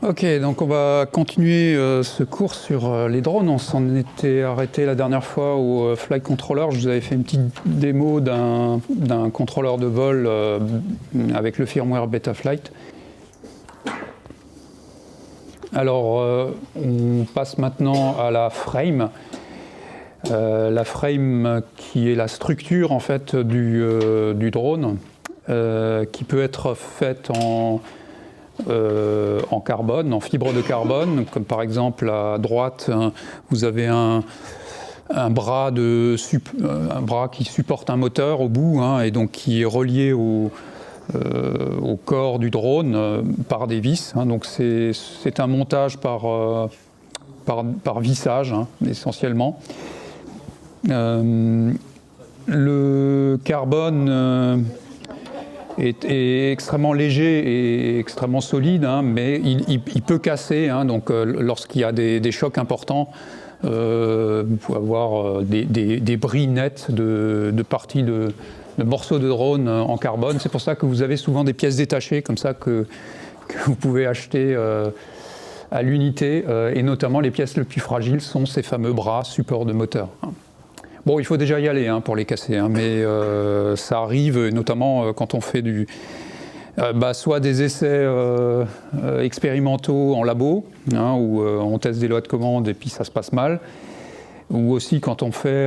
Ok, donc on va continuer ce cours sur les drones. On s'en était arrêté la dernière fois au Flight Controller. Je vous avais fait une petite démo d'un contrôleur de vol avec le firmware Betaflight. Alors, on passe maintenant à la frame. La frame qui est la structure en fait du drone, qui peut être faite en carbone, en fibre de carbone, comme par exemple à droite, vous avez un bras qui supporte un moteur au bout, et donc qui est relié au corps du drone par des vis. Donc c'est un montage par vissage, essentiellement. Le carbone est extrêmement léger et extrêmement solide, mais il peut casser. Donc lorsqu'il y a des chocs importants, vous pouvez avoir des bris nets de parties de morceaux de drone en carbone. C'est pour ça que vous avez souvent des pièces détachées comme ça que vous pouvez acheter à l'unité, et notamment les pièces les plus fragiles sont ces fameux bras support de moteur. Bon, il faut déjà y aller pour les casser, mais ça arrive notamment quand on fait soit des essais expérimentaux en labo, où on teste des lois de commande et puis ça se passe mal, ou aussi quand on fait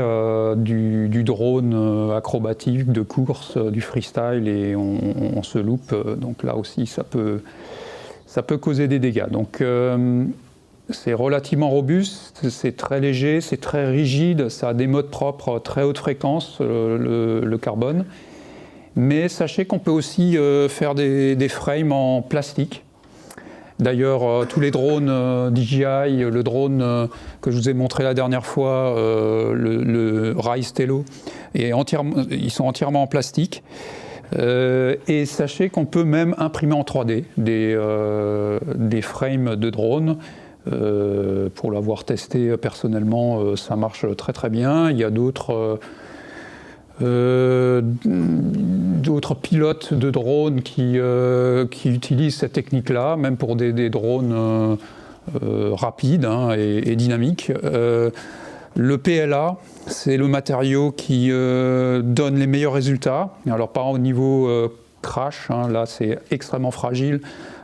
du drone acrobatique, de course, du freestyle et on se loupe, donc là aussi ça peut causer des dégâts. Donc c'est relativement robuste, c'est très léger, c'est très rigide, ça a des modes propres très haute fréquence, le carbone. Mais sachez qu'on peut aussi faire des frames en plastique. D'ailleurs, tous les drones DJI, le drone que je vous ai montré la dernière fois, le Rise Tello, ils sont entièrement en plastique. Et sachez qu'on peut même imprimer en 3D des frames de drones. Pour l'avoir testé personnellement, ça marche très très bien. Il y a d'autres pilotes de drones qui utilisent cette technique-là, même pour des drones rapides et dynamiques. Le PLA, c'est le matériau qui donne les meilleurs résultats. Alors pas au niveau crash, là c'est extrêmement fragile.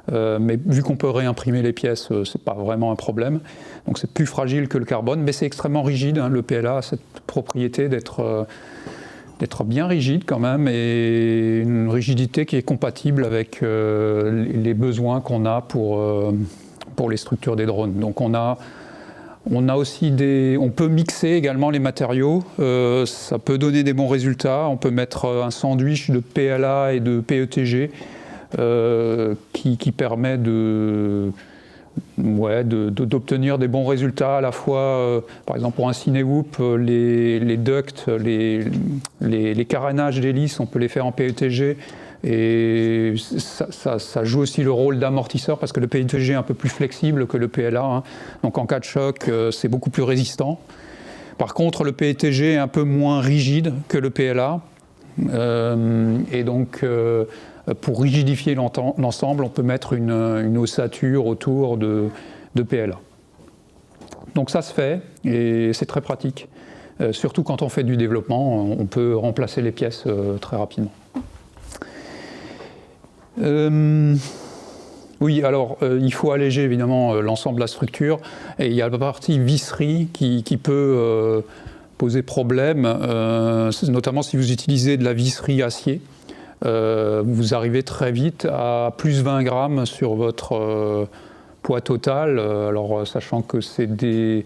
Mais vu qu'on peut réimprimer les pièces, c'est pas vraiment un problème. Donc c'est plus fragile que le carbone, mais c'est extrêmement rigide. Le PLA a cette propriété d'être bien rigide quand même, et une rigidité qui est compatible avec les besoins qu'on a pour les structures des drones. Donc on a aussi on peut mixer également les matériaux, ça peut donner des bons résultats. On peut mettre un sandwich de PLA et de PETG. Qui permet d'obtenir des bons résultats à la fois, par exemple pour un Cinewoop, les ducts, les carénages d'hélices, on peut les faire en PETG, et ça joue aussi le rôle d'amortisseur parce que le PETG est un peu plus flexible que le PLA, donc en cas de choc c'est beaucoup plus résistant. Par contre le PETG est un peu moins rigide que le PLA, et donc pour rigidifier l'ensemble, on peut mettre une ossature autour de PLA. Donc ça se fait, et c'est très pratique. Surtout quand on fait du développement, on peut remplacer les pièces très rapidement. Oui, alors il faut alléger évidemment l'ensemble de la structure, et il y a la partie visserie qui peut poser problème, notamment si vous utilisez de la visserie acier. Vous arrivez très vite à plus 20 grammes sur votre poids total. Alors sachant que c'est des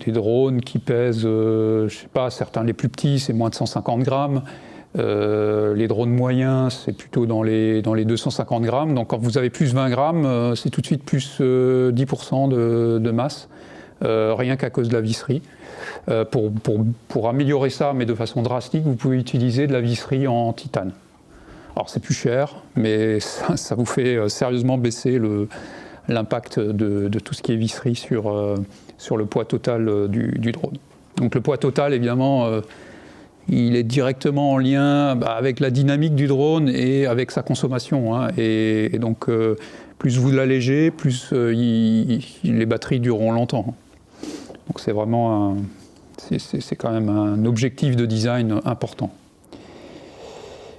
drones qui pèsent, je ne sais pas, certains les plus petits c'est moins de 150 grammes. Les drones moyens c'est plutôt dans les 250 grammes. Donc quand vous avez plus 20 grammes, c'est tout de suite plus 10% de masse, rien qu'à cause de la visserie. Pour améliorer ça, mais de façon drastique, vous pouvez utiliser de la visserie en titane. Alors c'est plus cher, mais ça vous fait sérieusement baisser l'impact de tout ce qui est visserie sur le poids total du drone. Donc le poids total, évidemment, il est directement en lien avec la dynamique du drone et avec sa consommation. Et donc plus vous l'allégez, plus les batteries dureront longtemps. Donc c'est vraiment c'est quand même un objectif de design important.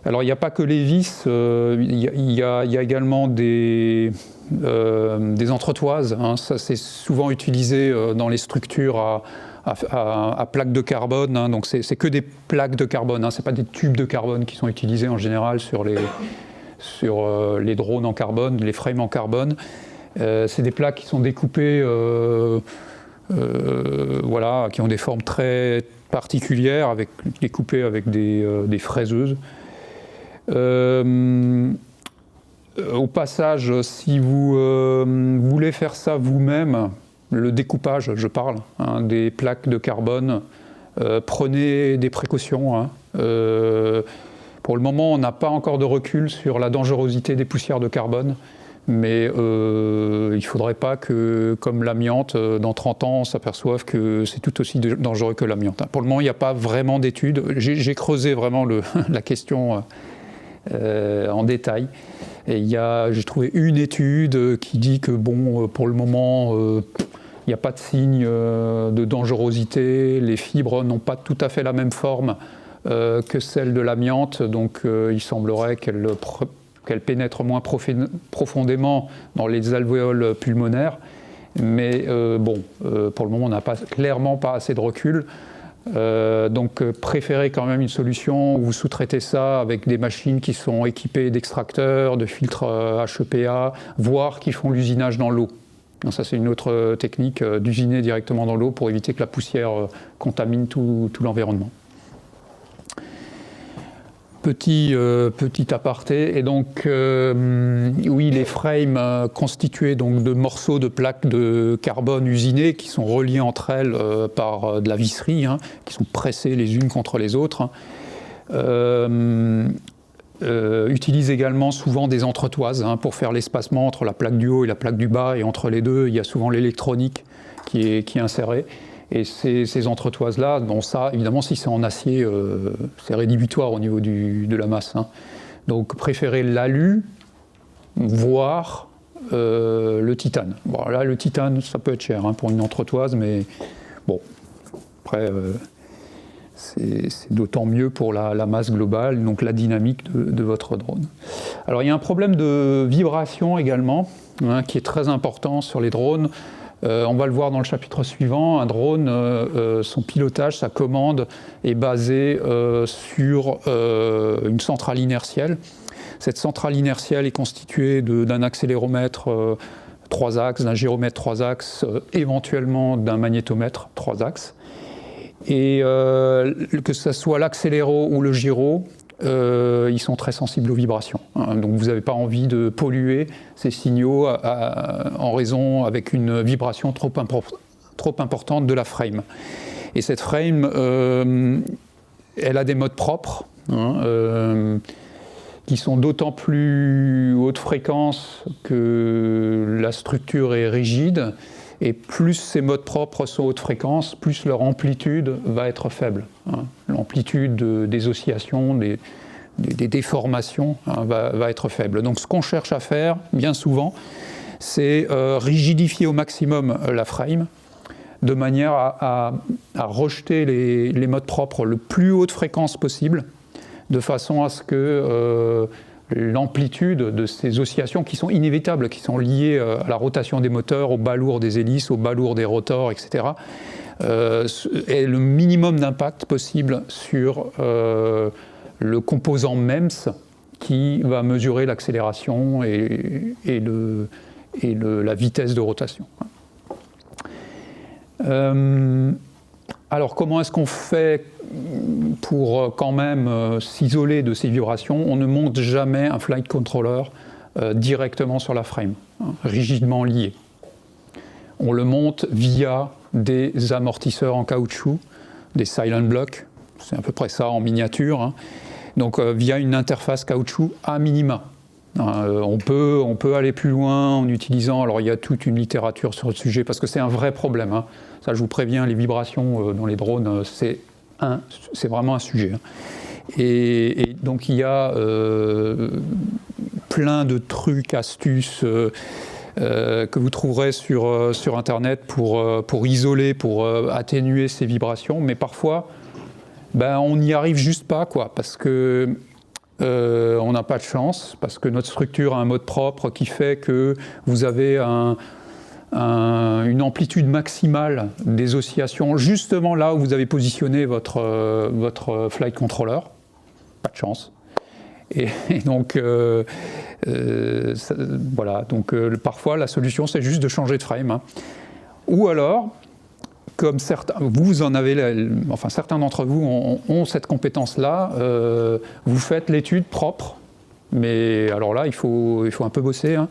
Alors il n'y a pas que les vis, il y a également des entretoises. Hein. Ça c'est souvent utilisé dans les structures à plaques de carbone. Hein. Donc c'est que des plaques de carbone. Hein. Ce n'est pas des tubes de carbone qui sont utilisés en général sur les drones en carbone, les frames en carbone. C'est des plaques qui sont découpées, voilà, qui ont des formes très particulières, découpées avec des fraiseuses. Au passage, si vous voulez faire ça vous-même, le découpage, je parle, hein, des plaques de carbone, prenez des précautions. Hein. Pour le moment, on n'a pas encore de recul sur la dangerosité des poussières de carbone, mais il ne faudrait pas que, comme l'amiante, dans 30 ans, on s'aperçoive que c'est tout aussi dangereux que l'amiante. Pour le moment, il n'y a pas vraiment d'études. J'ai creusé vraiment la question en détail. Et j'ai trouvé une étude qui dit que, bon, pour le moment, il n'y a pas de signe de dangerosité. Les fibres n'ont pas tout à fait la même forme que celle de l'amiante, donc il semblerait qu'elle pénètre moins profondément dans les alvéoles pulmonaires. Mais bon, pour le moment, on n'a clairement pas assez de recul. Donc préférez quand même une solution où vous sous-traitez ça avec des machines qui sont équipées d'extracteurs, de filtres HEPA, voire qui font l'usinage dans l'eau. Donc ça c'est une autre technique d'usiner directement dans l'eau pour éviter que la poussière contamine tout l'environnement. Petit aparté, et donc oui, les frames constitués donc de morceaux de plaques de carbone usinées qui sont reliées entre elles par de la visserie, hein, qui sont pressées les unes contre les autres, utilisent également souvent des entretoises hein, pour faire l'espacement entre la plaque du haut et la plaque du bas, et entre les deux il y a souvent l'électronique qui est insérée. Et ces entretoises-là, bon ça, évidemment, si c'est en acier, c'est rédhibitoire au niveau de la masse. Hein. Donc préférez l'alu, voire le titane. Bon, là, le titane, ça peut être cher hein, pour une entretoise, mais bon, après, c'est d'autant mieux pour la masse globale, donc la dynamique de votre drone. Alors, il y a un problème de vibration également, hein, qui est très important sur les drones. On va le voir dans le chapitre suivant. Un drone, son pilotage, sa commande est basée sur une centrale inertielle. Cette centrale inertielle est constituée d'un accéléromètre 3 axes, d'un gyromètre 3 axes, éventuellement d'un magnétomètre 3 axes. Et que ce soit l'accéléro ou le gyro, ils sont très sensibles aux vibrations. Hein, donc vous n'avez pas envie de polluer ces signaux en raison avec une vibration trop importante de la frame. Et cette frame, elle a des modes propres, hein, qui sont d'autant plus haute fréquence que la structure est rigide, et plus ces modes propres sont haute fréquence, plus leur amplitude va être faible. Hein. L'amplitude des oscillations, des déformations hein, va être faible. Donc ce qu'on cherche à faire, bien souvent, c'est rigidifier au maximum la frame, de manière à rejeter les modes propres le plus haute fréquence possible, de façon à ce que l'amplitude de ces oscillations qui sont inévitables, qui sont liées à la rotation des moteurs, au bas lourd des hélices, au bas lourd des rotors, etc., ait le minimum d'impact possible sur le composant MEMS qui va mesurer l'accélération et la vitesse de rotation. Alors comment est-ce qu'on fait pour quand même s'isoler de ces vibrations? On ne monte jamais un flight controller directement sur la frame, hein, rigidement lié. On le monte via des amortisseurs en caoutchouc, des silent blocks, c'est à peu près ça en miniature, hein. Donc via une interface caoutchouc à minima. On peut aller plus loin en utilisant, alors il y a toute une littérature sur le sujet parce que c'est un vrai problème, hein. Ça je vous préviens, les vibrations dans les drones, c'est vraiment un sujet. Hein. Et donc il y a plein de trucs, astuces que vous trouverez sur Internet pour isoler, pour atténuer ces vibrations, mais parfois, on n'y arrive juste pas, quoi, parce que on n'a pas de chance, parce que notre structure a un mode propre qui fait que vous avez une amplitude maximale des oscillations, justement là où vous avez positionné votre flight controller. Pas de chance. Et donc, voilà. Donc, parfois, la solution, c'est juste de changer de frame. Hein. Ou alors, comme certains, vous en avez, enfin certains d'entre vous ont cette compétence-là, vous faites l'étude propre. Mais alors là, il faut un peu bosser. Hein.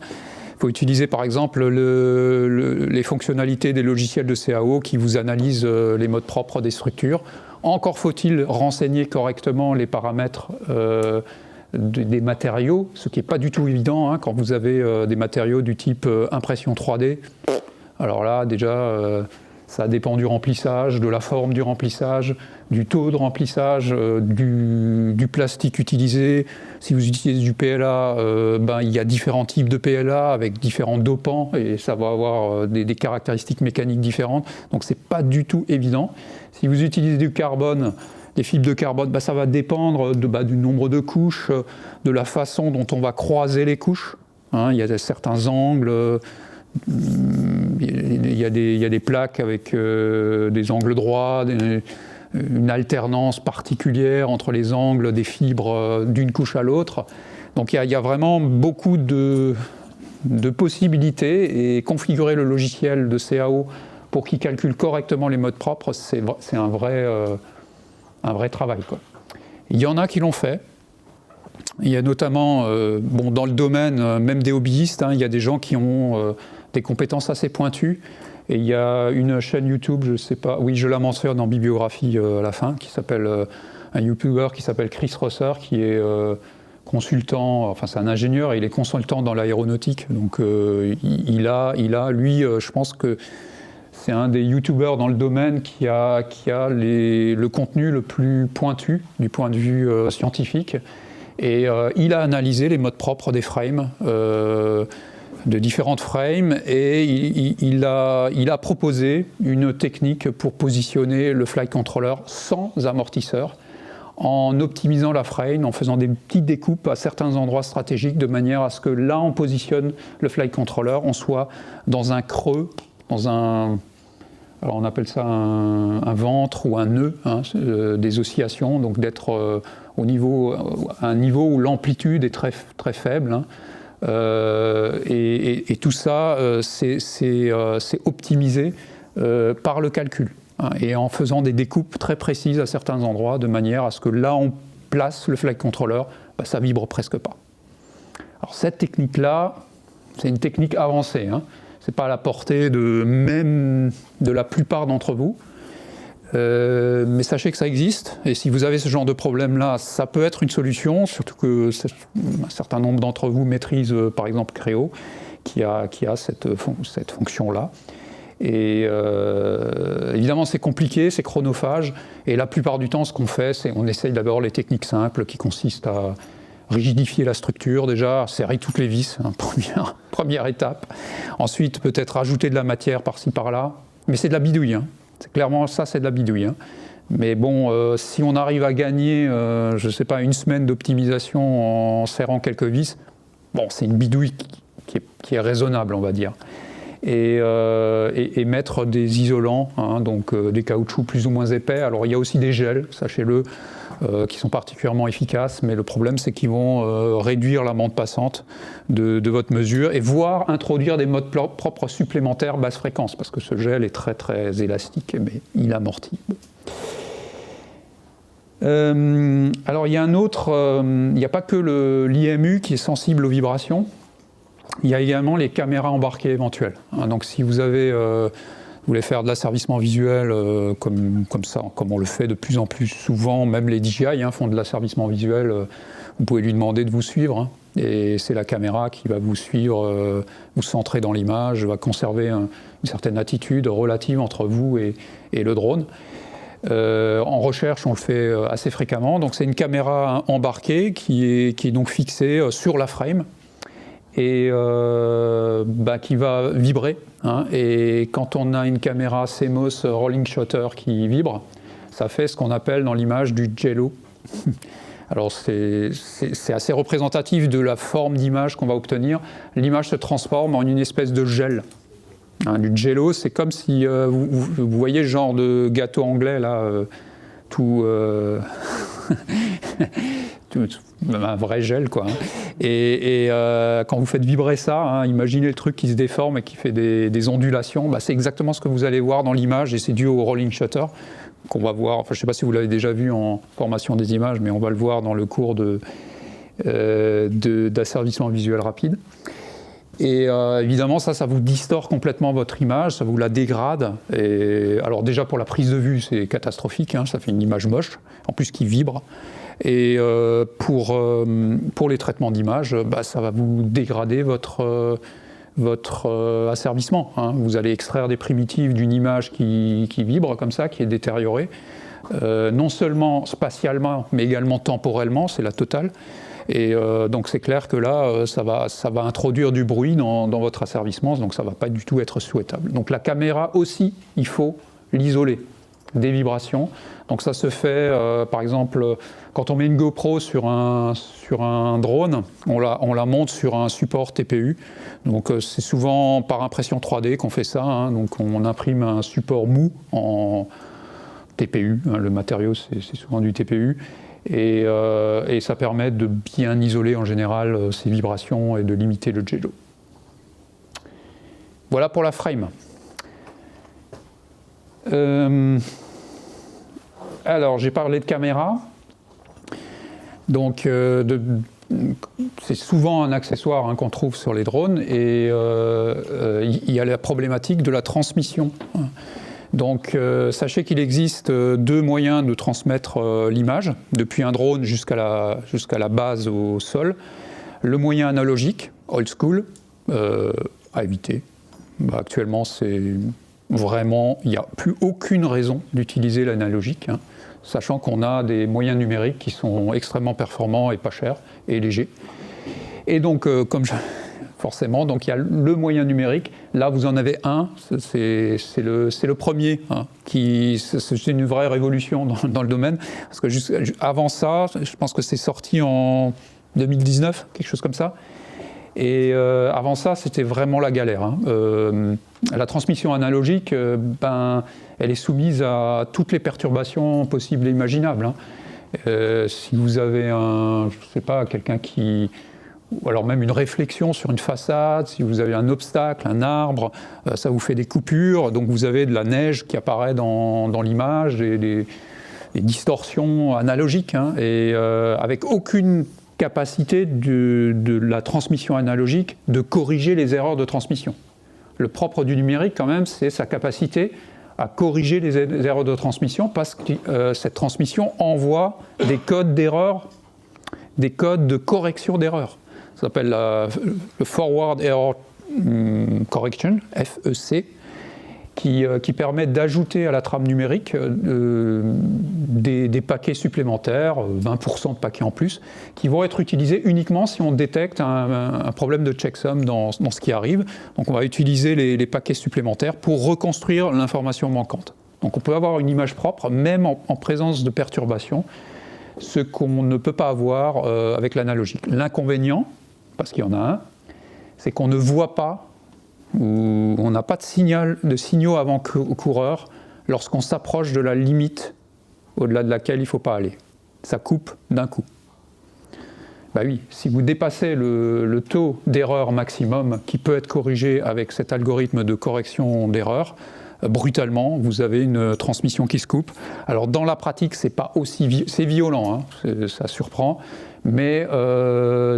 Il faut utiliser par exemple les fonctionnalités des logiciels de CAO qui vous analysent les modes propres des structures. Encore faut-il renseigner correctement les paramètres des matériaux, ce qui n'est pas du tout évident hein, quand vous avez des matériaux du type impression 3D. Alors là, déjà, ça dépend du remplissage, de la forme du remplissage, du taux de remplissage, du plastique utilisé. Si vous utilisez du PLA, il y a différents types de PLA avec différents dopants et ça va avoir des caractéristiques mécaniques différentes. Donc c'est pas du tout évident. Si vous utilisez du carbone, des fibres de carbone, ça va dépendre du nombre de couches, de la façon dont on va croiser les couches. Hein, il y a certains angles. Il y a des plaques avec des angles droits, une alternance particulière entre les angles des fibres d'une couche à l'autre. Donc il y a vraiment beaucoup de possibilités et configurer le logiciel de CAO pour qu'il calcule correctement les modes propres, c'est un vrai travail, quoi. Il y en a qui l'ont fait. Il y a notamment, dans le domaine même des hobbyistes, hein, il y a des gens qui ont des compétences assez pointues. Et il y a une chaîne YouTube, je ne sais pas, oui, je la mentionne en bibliographie à la fin, qui s'appelle un YouTuber qui s'appelle Chris Rosser, qui est consultant, enfin c'est un ingénieur, et il est consultant dans l'aéronautique. Donc il a, lui, je pense que c'est un des YouTubers dans le domaine qui a le contenu le plus pointu du point de vue scientifique. Et il a analysé les modes propres des frames, de différentes frames, et il a proposé une technique pour positionner le flight controller sans amortisseur, en optimisant la frame, en faisant des petites découpes à certains endroits stratégiques, de manière à ce que là on positionne le flight controller, on soit dans un creux, alors on appelle ça un ventre ou un nœud, hein, des oscillations, donc d'être à un niveau où l'amplitude est très, très faible. Hein. Et tout ça, c'est optimisé par le calcul, hein, et en faisant des découpes très précises à certains endroits, de manière à ce que là on place le flight controller, ça vibre presque pas. Alors cette technique-là, c'est une technique avancée, hein. C'est pas à la portée même de la plupart d'entre vous. Mais sachez que ça existe, et si vous avez ce genre de problème-là, ça peut être une solution, surtout que un certain nombre d'entre vous maîtrisent par exemple Creo, qui a cette fonction-là. Et évidemment c'est compliqué, c'est chronophage, et la plupart du temps ce qu'on fait, c'est on essaye d'abord les techniques simples qui consistent à rigidifier la structure déjà, serrer toutes les vis, hein, première étape. Ensuite peut-être ajouter de la matière par-ci par-là, mais c'est de la bidouille, hein. C'est clairement ça, c'est de la bidouille. Hein. Mais bon, si on arrive à gagner, je ne sais pas, une semaine d'optimisation en serrant quelques vis, bon, c'est une bidouille qui est raisonnable, on va dire. Et mettre des isolants, hein, donc des caoutchoucs plus ou moins épais. Alors il y a aussi des gels, sachez-le, qui sont particulièrement efficaces, mais le problème c'est qu'ils vont réduire la bande passante de votre mesure et voire introduire des modes propres supplémentaires basse fréquence, parce que ce gel est très très élastique, mais il amortit. Alors il y a un autre, il n'y a pas que l'IMU qui est sensible aux vibrations, il y a également les caméras embarquées éventuelles. Hein, donc si vous voulez faire de l'asservissement visuel comme ça, comme on le fait de plus en plus souvent, même les DJI font de l'asservissement visuel, vous pouvez lui demander de vous suivre, hein, et c'est la caméra qui va vous suivre, vous centrer dans l'image, va conserver une certaine attitude relative entre vous et le drone. En recherche, on le fait assez fréquemment, donc c'est une caméra embarquée qui est donc fixée sur la frame. et qui va vibrer. Hein, et quand on a une caméra CMOS rolling shutter qui vibre, ça fait ce qu'on appelle dans l'image du jello. Alors c'est assez représentatif de la forme d'image qu'on va obtenir. L'image se transforme en une espèce de gel. Hein, du jello, c'est comme si vous voyez ce genre de gâteau anglais là, tout un vrai gel quoi. Et quand vous faites vibrer ça, hein, imaginez le truc qui se déforme et qui fait des ondulations, c'est exactement ce que vous allez voir dans l'image et c'est dû au rolling shutter qu'on va voir. Enfin, je ne sais pas si vous l'avez déjà vu en formation des images, mais on va le voir dans le cours d'asservissement visuel rapide. Et évidemment, ça vous distord complètement votre image, ça vous la dégrade. Et, alors déjà pour la prise de vue, c'est catastrophique, hein, ça fait une image moche, en plus qui vibre. Et pour les traitements d'image, ça va vous dégrader votre asservissement. Hein. Vous allez extraire des primitives d'une image qui vibre comme ça, qui est détériorée, non seulement spatialement, mais également temporellement, c'est la totale. Et donc c'est clair que là, ça va introduire du bruit dans votre asservissement, donc ça ne va pas du tout être souhaitable. Donc la caméra aussi, il faut l'isoler des vibrations. Donc ça se fait, par exemple, quand on met une GoPro sur un drone, on la monte sur un support TPU. Donc c'est souvent par impression 3D qu'on fait ça. Hein. Donc on imprime un support mou en TPU. Hein. Le matériau, c'est souvent du TPU. Et ça permet de bien isoler en général ces vibrations et de limiter le jello. Voilà pour la frame. Alors, j'ai parlé de caméra. Donc, c'est souvent un accessoire qu'on trouve sur les drones. Et il y a la problématique de la transmission. Donc, sachez qu'il existe deux moyens de transmettre l'image, depuis un drone jusqu'à la base au sol. Le moyen analogique, old school, à éviter. Actuellement, c'est vraiment, il n'y a plus aucune raison d'utiliser l'analogique, hein, sachant qu'on a des moyens numériques qui sont extrêmement performants et pas chers et légers. Et donc, forcément, donc il y a le moyen numérique. Là, vous en avez un, c'est le premier, hein, c'est une vraie révolution dans le domaine. Parce que avant ça, je pense que c'est sorti en 2019, quelque chose comme ça. Et avant ça, c'était vraiment la galère. Hein. La transmission analogique, elle est soumise à toutes les perturbations possibles et imaginables. Hein. Si vous avez quelqu'un qui... ou alors même une réflexion sur une façade, si vous avez un obstacle, un arbre, ça vous fait des coupures, donc vous avez de la neige qui apparaît dans l'image, des distorsions analogiques, hein, et avec aucune capacité de la transmission analogique de corriger les erreurs de transmission. Le propre du numérique, quand même, c'est sa capacité à corriger les erreurs de transmission, parce que cette transmission envoie des codes d'erreur, des codes de correction d'erreur. Ça s'appelle le Forward Error Correction, FEC, qui permet d'ajouter à la trame numérique des paquets supplémentaires, 20% de paquets en plus, qui vont être utilisés uniquement si on détecte un problème de checksum dans ce qui arrive. Donc on va utiliser les paquets supplémentaires pour reconstruire l'information manquante. Donc on peut avoir une image propre, même en présence de perturbations, ce qu'on ne peut pas avoir avec l'analogique. L'inconvénient, parce qu'il y en a un, c'est qu'on ne voit pas, ou on n'a pas de signaux avant-coureurs lorsqu'on s'approche de la limite au-delà de laquelle il ne faut pas aller. Ça coupe d'un coup. Oui, si vous dépassez le taux d'erreur maximum qui peut être corrigé avec cet algorithme de correction d'erreur, brutalement, vous avez une transmission qui se coupe. Alors dans la pratique, c'est pas aussi c'est violent, hein, ça surprend, mais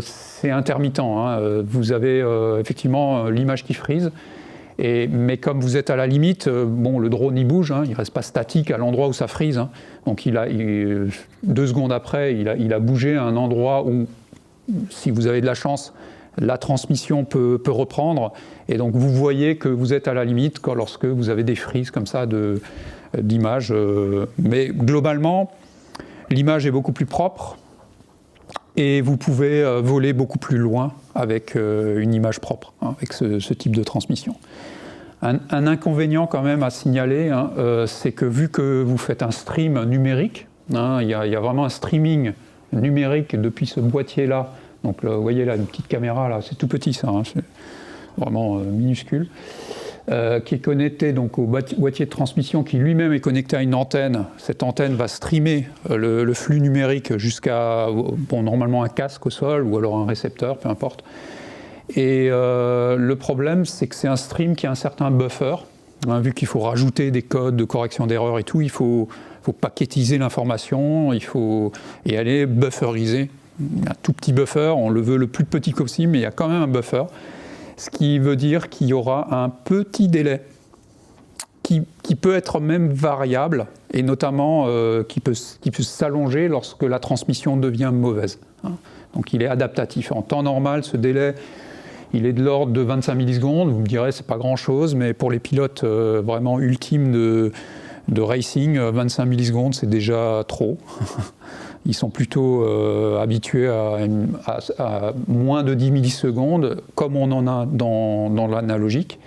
c'est intermittent. Hein. Vous avez effectivement l'image qui frise, mais comme vous êtes à la limite, le drone il bouge, hein, il reste pas statique à l'endroit où ça frise. Hein. Donc 2 secondes après, il a bougé à un endroit où, si vous avez de la chance, la transmission peut reprendre, et donc vous voyez que vous êtes à la limite lorsque vous avez des frises comme ça d'image. Mais globalement, l'image est beaucoup plus propre et vous pouvez voler beaucoup plus loin avec une image propre, hein, avec ce type de transmission. Un inconvénient quand même à signaler, hein, c'est que vu que vous faites un stream numérique, hein, il y a vraiment un streaming numérique depuis ce boîtier-là. Donc là, vous voyez là, une petite caméra, là, c'est tout petit ça, hein, c'est vraiment minuscule, qui est connecté donc au boîtier de transmission qui lui-même est connecté à une antenne. Cette antenne va streamer le flux numérique jusqu'à, bon, normalement un casque au sol ou alors un récepteur, peu importe. Et le problème, c'est que c'est un stream qui a un certain buffer, hein, vu qu'il faut rajouter des codes de correction d'erreur et tout, il faut paquetiser l'information, et elle est bufferisée. Un tout petit buffer, on le veut le plus petit possible, mais il y a quand même un buffer, ce qui veut dire qu'il y aura un petit délai qui peut être même variable, et notamment qui peut s'allonger lorsque la transmission devient mauvaise, hein. Donc il est adaptatif. En temps normal, ce délai, il est de l'ordre de 25 millisecondes. Vous me direz, c'est pas grand-chose, mais pour les pilotes vraiment ultimes de racing, 25 millisecondes, c'est déjà trop. Ils sont plutôt habitués à moins de 10 millisecondes, comme on en a dans l'analogique.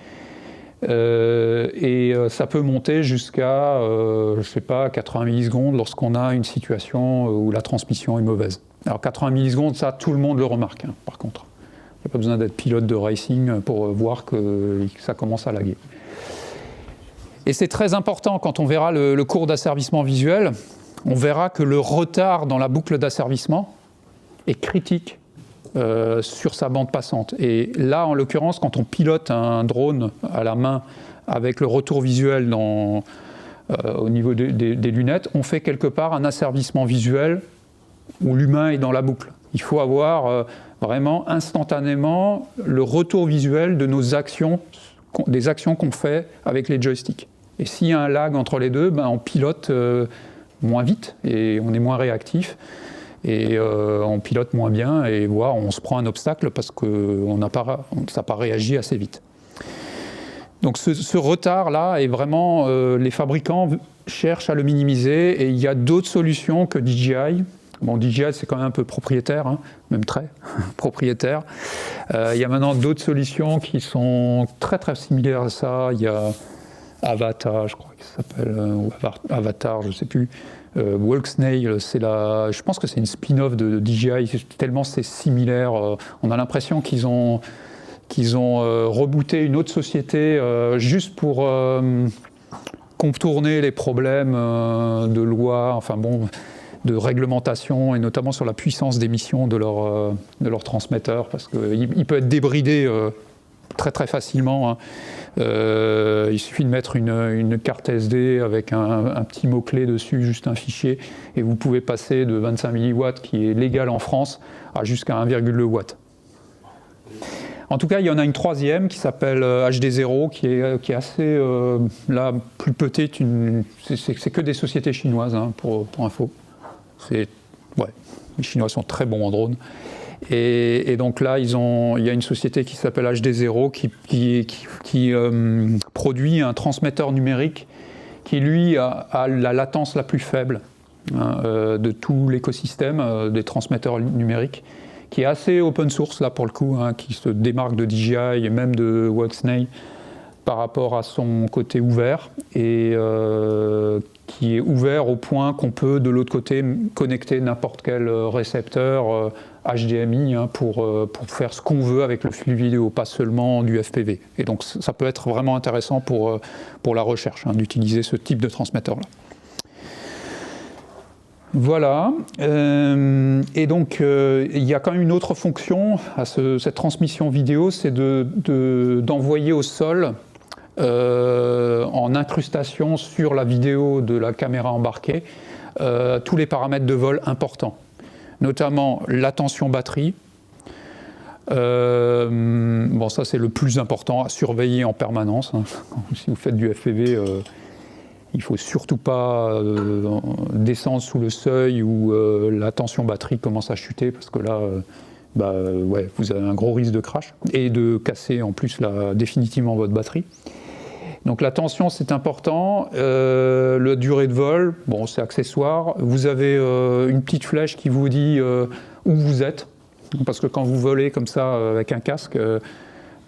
Et ça peut monter jusqu'à, je sais pas, 80 millisecondes lorsqu'on a une situation où la transmission est mauvaise. Alors 80 millisecondes, ça, tout le monde le remarque, hein, par contre. Il n'y a pas besoin d'être pilote de racing pour voir que ça commence à laguer. Et c'est très important, quand on verra le cours d'asservissement visuel, on verra que le retard dans la boucle d'asservissement est critique sur sa bande passante. Et là, en l'occurrence, quand on pilote un drone à la main avec le retour visuel au niveau des lunettes, on fait quelque part un asservissement visuel où l'humain est dans la boucle. Il faut avoir vraiment instantanément le retour visuel de nos actions, des actions qu'on fait avec les joysticks. Et s'il y a un lag entre les deux, ben on pilote moins vite et on est moins réactif et on pilote moins bien et voire on se prend un obstacle parce que ça n'a pas réagi assez vite. Donc ce retard-là est vraiment, les fabricants cherchent à le minimiser et il y a d'autres solutions que DJI. Bon, DJI, c'est quand même un peu propriétaire, hein, même très propriétaire. Il y a maintenant d'autres solutions qui sont très très similaires à ça. Il y a Avatar, je crois qu'il s'appelle, ou Avatar, je ne sais plus. Walksnail, je pense que c'est une spin-off de DJI, tellement c'est similaire. On a l'impression qu'ils ont rebooté une autre société juste pour contourner les problèmes de loi, enfin bon, de réglementation, et notamment sur la puissance d'émission de leur transmetteur, parce qu'il peut être débridé très très facilement, hein. Il suffit de mettre une carte SD avec un petit mot-clé dessus, juste un fichier, et vous pouvez passer de 25 milliwatts, qui est légal en France, à jusqu'à 1,2 watts. En tout cas, il y en a une troisième qui s'appelle HD0, qui est assez, là, plus petite. C'est que des sociétés chinoises, hein, pour info. Ouais, les Chinois sont très bons en drone. Et donc là, il y a une société qui s'appelle HD0 qui produit un transmetteur numérique qui, lui, a la latence la plus faible, hein, de tout l'écosystème des transmetteurs numériques, qui est assez open source, là, pour le coup, hein, qui se démarque de DJI et même de Walksnail par rapport à son côté ouvert, et qui est ouvert au point qu'on peut, de l'autre côté, connecter n'importe quel récepteur HDMI, hein, pour faire ce qu'on veut avec le flux vidéo, pas seulement du FPV. Et donc ça peut être vraiment intéressant pour la recherche, hein, d'utiliser ce type de transmetteur-là. Voilà. Et donc il y a quand même une autre fonction à cette transmission vidéo, c'est d'envoyer au sol en incrustation sur la vidéo de la caméra embarquée tous les paramètres de vol importants, notamment la tension batterie. Bon, ça c'est le plus important à surveiller en permanence, hein. Si vous faites du FPV, il ne faut surtout pas descendre sous le seuil où la tension batterie commence à chuter, parce que là, ouais, vous avez un gros risque de crash et de casser en plus définitivement votre batterie. Donc la tension, c'est important. La durée de vol, bon, c'est accessoire. Vous avez une petite flèche qui vous dit où vous êtes. Parce que quand vous volez comme ça avec un casque,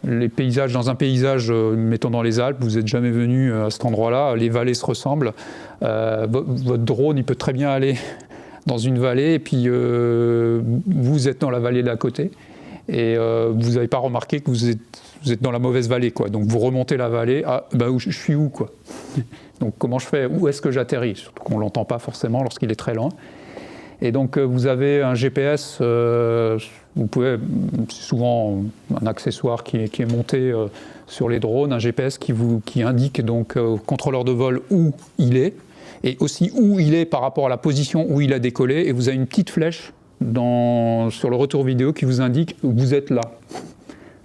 les paysages, dans un paysage, mettons dans les Alpes, vous n'êtes jamais venu à cet endroit-là, les vallées se ressemblent. Votre drone, il peut très bien aller dans une vallée et puis vous êtes dans la vallée d'à côté et vous n'avez pas remarqué que vous êtes dans la mauvaise vallée, quoi. Donc vous remontez la vallée, je suis où, quoi. Donc comment je fais, où est-ce que j'atterris? Surtout qu'on ne l'entend pas forcément lorsqu'il est très loin. Et donc vous avez un GPS, vous pouvez, c'est souvent un accessoire qui est monté sur les drones, un GPS qui indique donc au contrôleur de vol où il est, et aussi où il est par rapport à la position où il a décollé, et vous avez une petite flèche sur le retour vidéo qui vous indique où vous êtes là.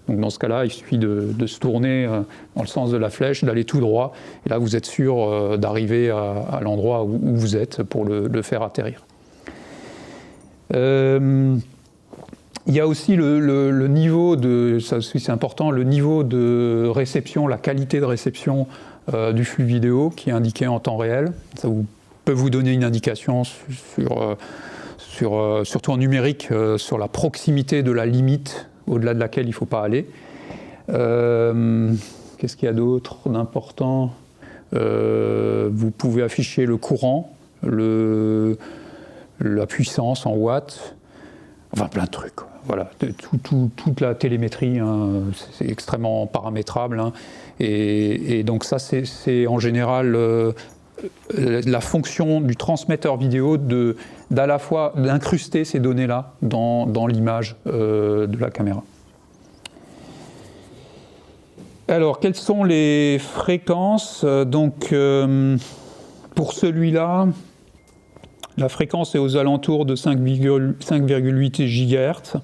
Donc dans ce cas-là, il suffit de se tourner dans le sens de la flèche, d'aller tout droit, et là vous êtes sûr d'arriver à l'endroit où vous êtes pour le faire atterrir. Il y a aussi le niveau de, ça aussi c'est important, le niveau de réception, la qualité de réception du flux vidéo qui est indiqué en temps réel. Ça peut vous donner une indication surtout en numérique, sur la proximité de la limite au-delà de laquelle il ne faut pas aller. Qu'est-ce qu'il y a d'autre d'important? Vous pouvez afficher le courant, la puissance en watts, enfin plein de trucs. Voilà, toute la télémétrie, hein, c'est extrêmement paramétrable. Hein, et donc ça, c'est en général la fonction du transmetteur vidéo d'à la fois d'incruster ces données-là dans l'image de la caméra. Alors, quelles sont les fréquences? Donc, pour celui-là, la fréquence est aux alentours de 5,8 GHz.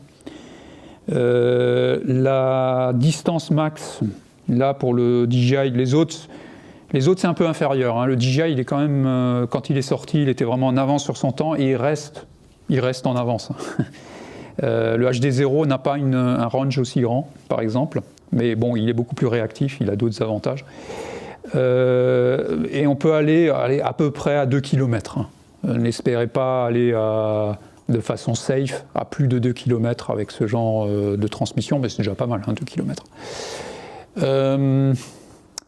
La distance max, là pour le DJI, les autres c'est un peu inférieur. Hein. Le DJI, il est quand même, quand il est sorti, il était vraiment en avance sur son temps et il reste en avance. Le HD0 n'a pas un range aussi grand, par exemple, mais bon, il est beaucoup plus réactif, il a d'autres avantages. Et on peut aller à peu près à 2 km. Hein. N'espérez pas aller de façon safe à plus de 2 km avec ce genre de transmission, mais c'est déjà pas mal, hein, 2 km.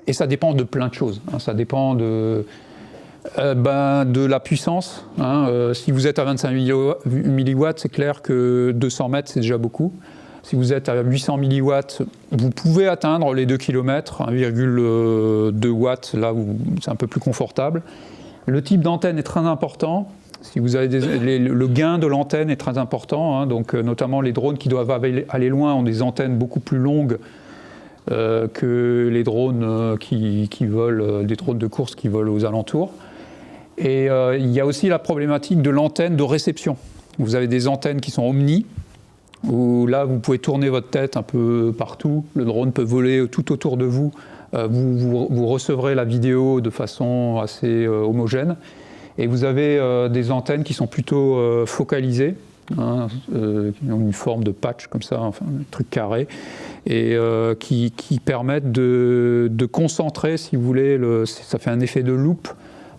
Et ça dépend de plein de choses. Hein. Ça dépend de la puissance. Hein. Si vous êtes à 25 mW, c'est clair que 200 mètres, c'est déjà beaucoup. Si vous êtes à 800 mW, vous pouvez atteindre les 2 km, 1,2 watts, là où c'est un peu plus confortable. Le type d'antenne est très important. Si vous avez le gain de l'antenne est très important, hein, donc notamment les drones qui doivent aller loin ont des antennes beaucoup plus longues que les drones qui volent, des drones de course qui volent aux alentours. Et il y a aussi la problématique de l'antenne de réception. Vous avez des antennes qui sont omni, où là vous pouvez tourner votre tête un peu partout, le drone peut voler tout autour de vous. Vous recevrez la vidéo de façon assez homogène et vous avez des antennes qui sont plutôt focalisées, hein, qui ont une forme de patch comme ça, enfin un truc carré, et qui permettent de concentrer, si vous voulez, ça fait un effet de loupe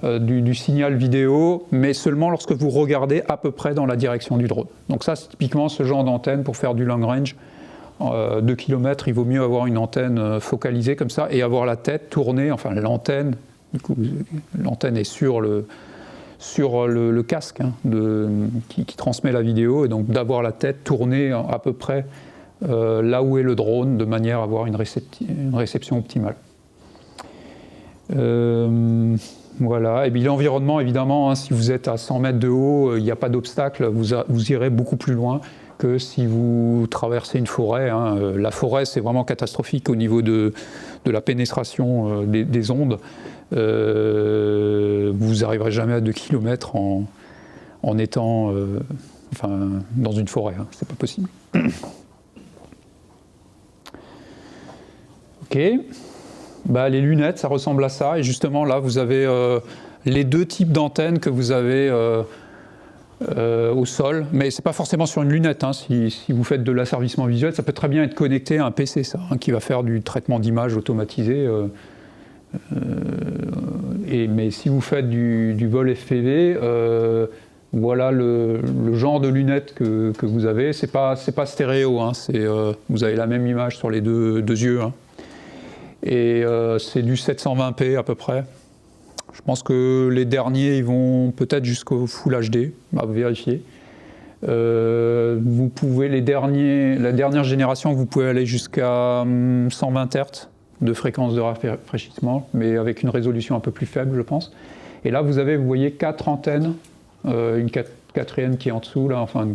du signal vidéo, mais seulement lorsque vous regardez à peu près dans la direction du drone. Donc ça, c'est typiquement ce genre d'antenne pour faire du long range. 2 km, il vaut mieux avoir une antenne focalisée comme ça et avoir la tête tournée, enfin l'antenne, du coup, l'antenne est sur le casque, hein, qui transmet la vidéo, et donc d'avoir la tête tournée à peu près là où est le drone, de manière à avoir une réception optimale. Voilà, et puis l'environnement, évidemment, hein, si vous êtes à 100 mètres de haut, il n'y a pas d'obstacle, vous irez beaucoup plus loin que si vous traversez une forêt. Hein. La forêt, c'est vraiment catastrophique au niveau de la pénétration des ondes. Vous n'arriverez jamais à 2 km en étant dans une forêt, hein. C'est pas possible. Ok. Les lunettes, ça ressemble à ça. Et justement, là, vous avez les deux types d'antennes que vous avez au sol. Mais ce n'est pas forcément sur une lunette. Hein. Si vous faites de l'asservissement visuel, ça peut très bien être connecté à un PC, ça, hein, qui va faire du traitement d'image automatisé. Mais si vous faites du vol FPV, Voilà le genre de lunettes que vous avez. C'est pas stéréo, hein, vous avez la même image sur les deux yeux. Hein. Et c'est du 720p à peu près. Je pense que les derniers ils vont peut-être jusqu'au Full HD, à vérifier. Vous pouvez la dernière génération, vous pouvez aller jusqu'à 120 Hz de fréquence de rafraîchissement, mais avec une résolution un peu plus faible, je pense. Et là, vous voyez 4 antennes, une quatrième qui est en dessous, là, enfin,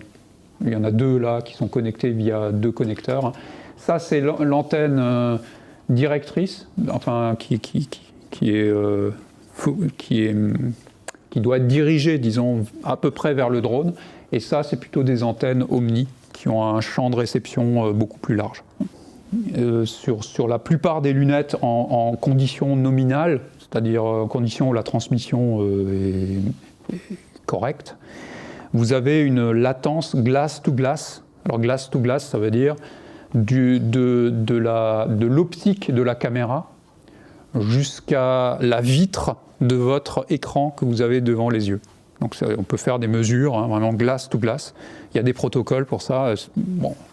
il y en a 2 là qui sont connectées via 2 connecteurs. Ça, c'est l'antenne directrice, enfin, qui doit être dirigée, disons, à peu près vers le drone. Et ça, c'est plutôt des antennes Omni qui ont un champ de réception beaucoup plus large. Sur la plupart des lunettes en conditions nominales, c'est-à-dire en conditions où la transmission est correcte, vous avez une latence glass to glass. Alors glass to glass, ça veut dire de l'optique de la caméra jusqu'à la vitre de votre écran que vous avez devant les yeux. Donc on peut faire des mesures, hein, vraiment glass to glass. Il y a des protocoles pour ça,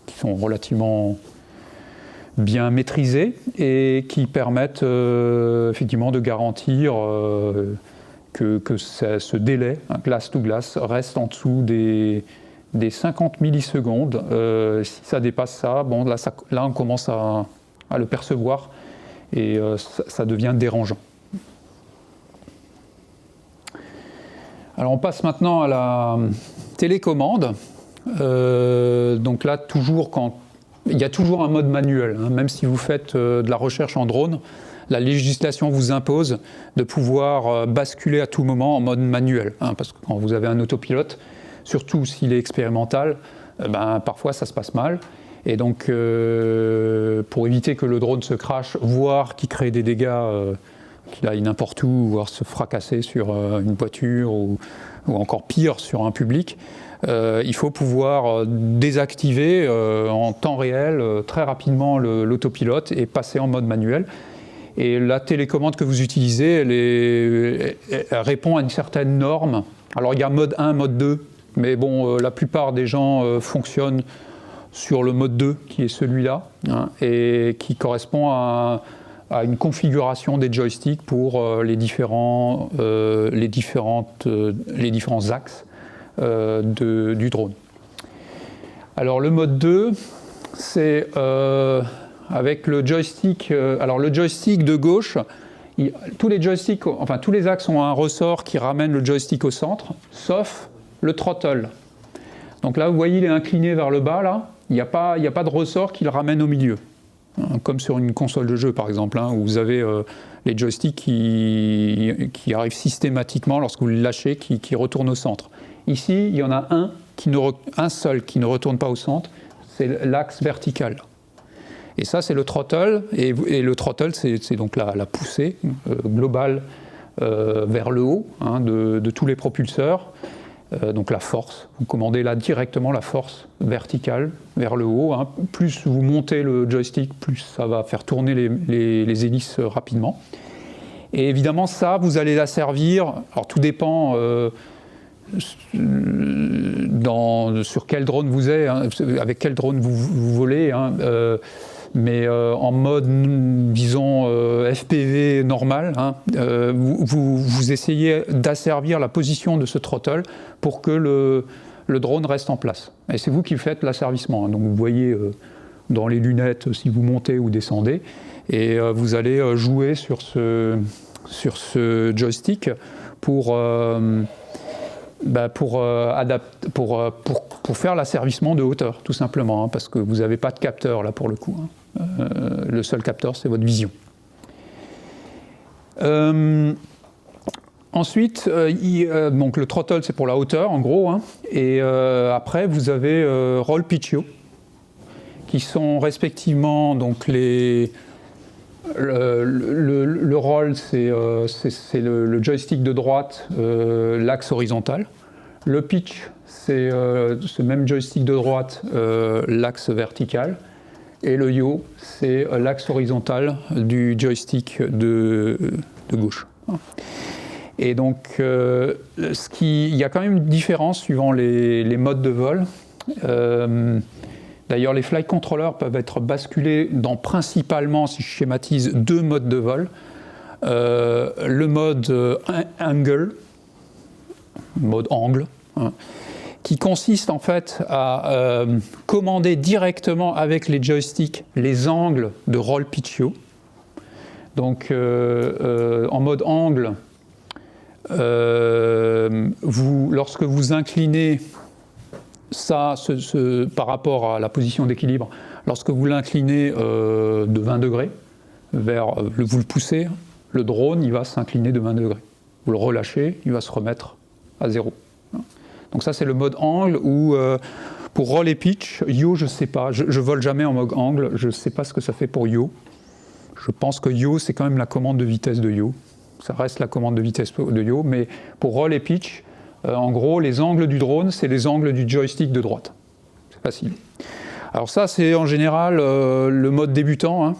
qui sont relativement bien maîtrisés et qui permettent effectivement de garantir que ce délai, hein, glass to glass, reste en dessous des 50 millisecondes. Si ça dépasse ça, là on commence à le percevoir et ça devient dérangeant. Alors on passe maintenant à la télécommande. Donc là, il y a toujours un mode manuel, hein, même si vous faites de la recherche en drone, la législation vous impose de pouvoir basculer à tout moment en mode manuel, hein, parce que quand vous avez un autopilote, surtout s'il est expérimental, parfois ça se passe mal. Et donc, pour éviter que le drone se crache, voire qu'il crée des dégâts, qu'il aille n'importe où, voire se fracasser sur une voiture ou encore pire sur un public, il faut pouvoir désactiver en temps réel très rapidement l'autopilote et passer en mode manuel. Et la télécommande que vous utilisez, elle répond à une certaine norme. Alors il y a mode 1, mode 2, mais bon, la plupart des gens fonctionnent sur le mode 2, qui est celui-là, hein, et qui correspond à une configuration des joysticks pour les différents axes du drone. Alors le mode 2, c'est avec le joystick. Alors le joystick de gauche, tous les joysticks, enfin tous les axes ont un ressort qui ramène le joystick au centre, sauf le throttle. Donc là, vous voyez, il est incliné vers le bas, là. Il n'y a pas de ressort qui le ramène au milieu. Comme sur une console de jeu, par exemple, hein, où vous avez les joysticks qui arrivent systématiquement, lorsque vous les lâchez, qui retournent au centre. Ici, il y en a un seul qui ne retourne pas au centre, c'est l'axe vertical. Et ça, c'est le throttle, et le throttle, c'est donc la poussée globale vers le haut, hein, de tous les propulseurs. Donc la force, vous commandez là directement la force verticale vers le haut, hein. Plus vous montez le joystick, plus ça va faire tourner les hélices rapidement. Et évidemment ça, vous allez la servir, alors tout dépend sur quel drone vous êtes, hein, avec quel drone vous volez, hein, mais en mode, disons, FPV normal, hein, vous essayez d'asservir la position de ce throttle pour que le drone reste en place. Et c'est vous qui faites l'asservissement, hein. Donc vous voyez dans les lunettes si vous montez ou descendez, et vous allez jouer sur ce joystick pour faire l'asservissement de hauteur, tout simplement, hein, parce que vous n'avez pas de capteur là pour le coup, hein. Le seul capteur, c'est votre vision. Ensuite, donc le throttle, c'est pour la hauteur, en gros, hein, et après, vous avez roll pitch yaw, qui sont respectivement donc le roll, c'est le joystick de droite, l'axe horizontal. Le pitch, c'est ce même joystick de droite, l'axe vertical. Et le yaw, c'est l'axe horizontal du joystick de gauche. Et donc, il y a quand même une différence suivant les modes de vol. D'ailleurs, les flight controllers peuvent être basculés dans principalement, si je schématise, 2 modes de vol. Le mode angle, hein, qui consiste en fait à commander directement avec les joysticks les angles de roll pitch yaw. Donc, en mode angle, lorsque vous inclinez ça par rapport à la position d'équilibre, lorsque vous l'inclinez de 20 degrés, vous le poussez, le drone il va s'incliner de 20 degrés. Vous le relâchez, il va se remettre à 0. Donc ça c'est le mode angle où pour roll et pitch, yaw je ne sais pas, je vole jamais en mode angle, je ne sais pas ce que ça fait pour yaw. Je pense que yaw c'est quand même la commande de vitesse de yaw. Ça reste la commande de vitesse de yaw, mais pour roll et pitch, en gros, les angles du drone, c'est les angles du joystick de droite. C'est facile. Alors ça, c'est en général le mode débutant. Hein.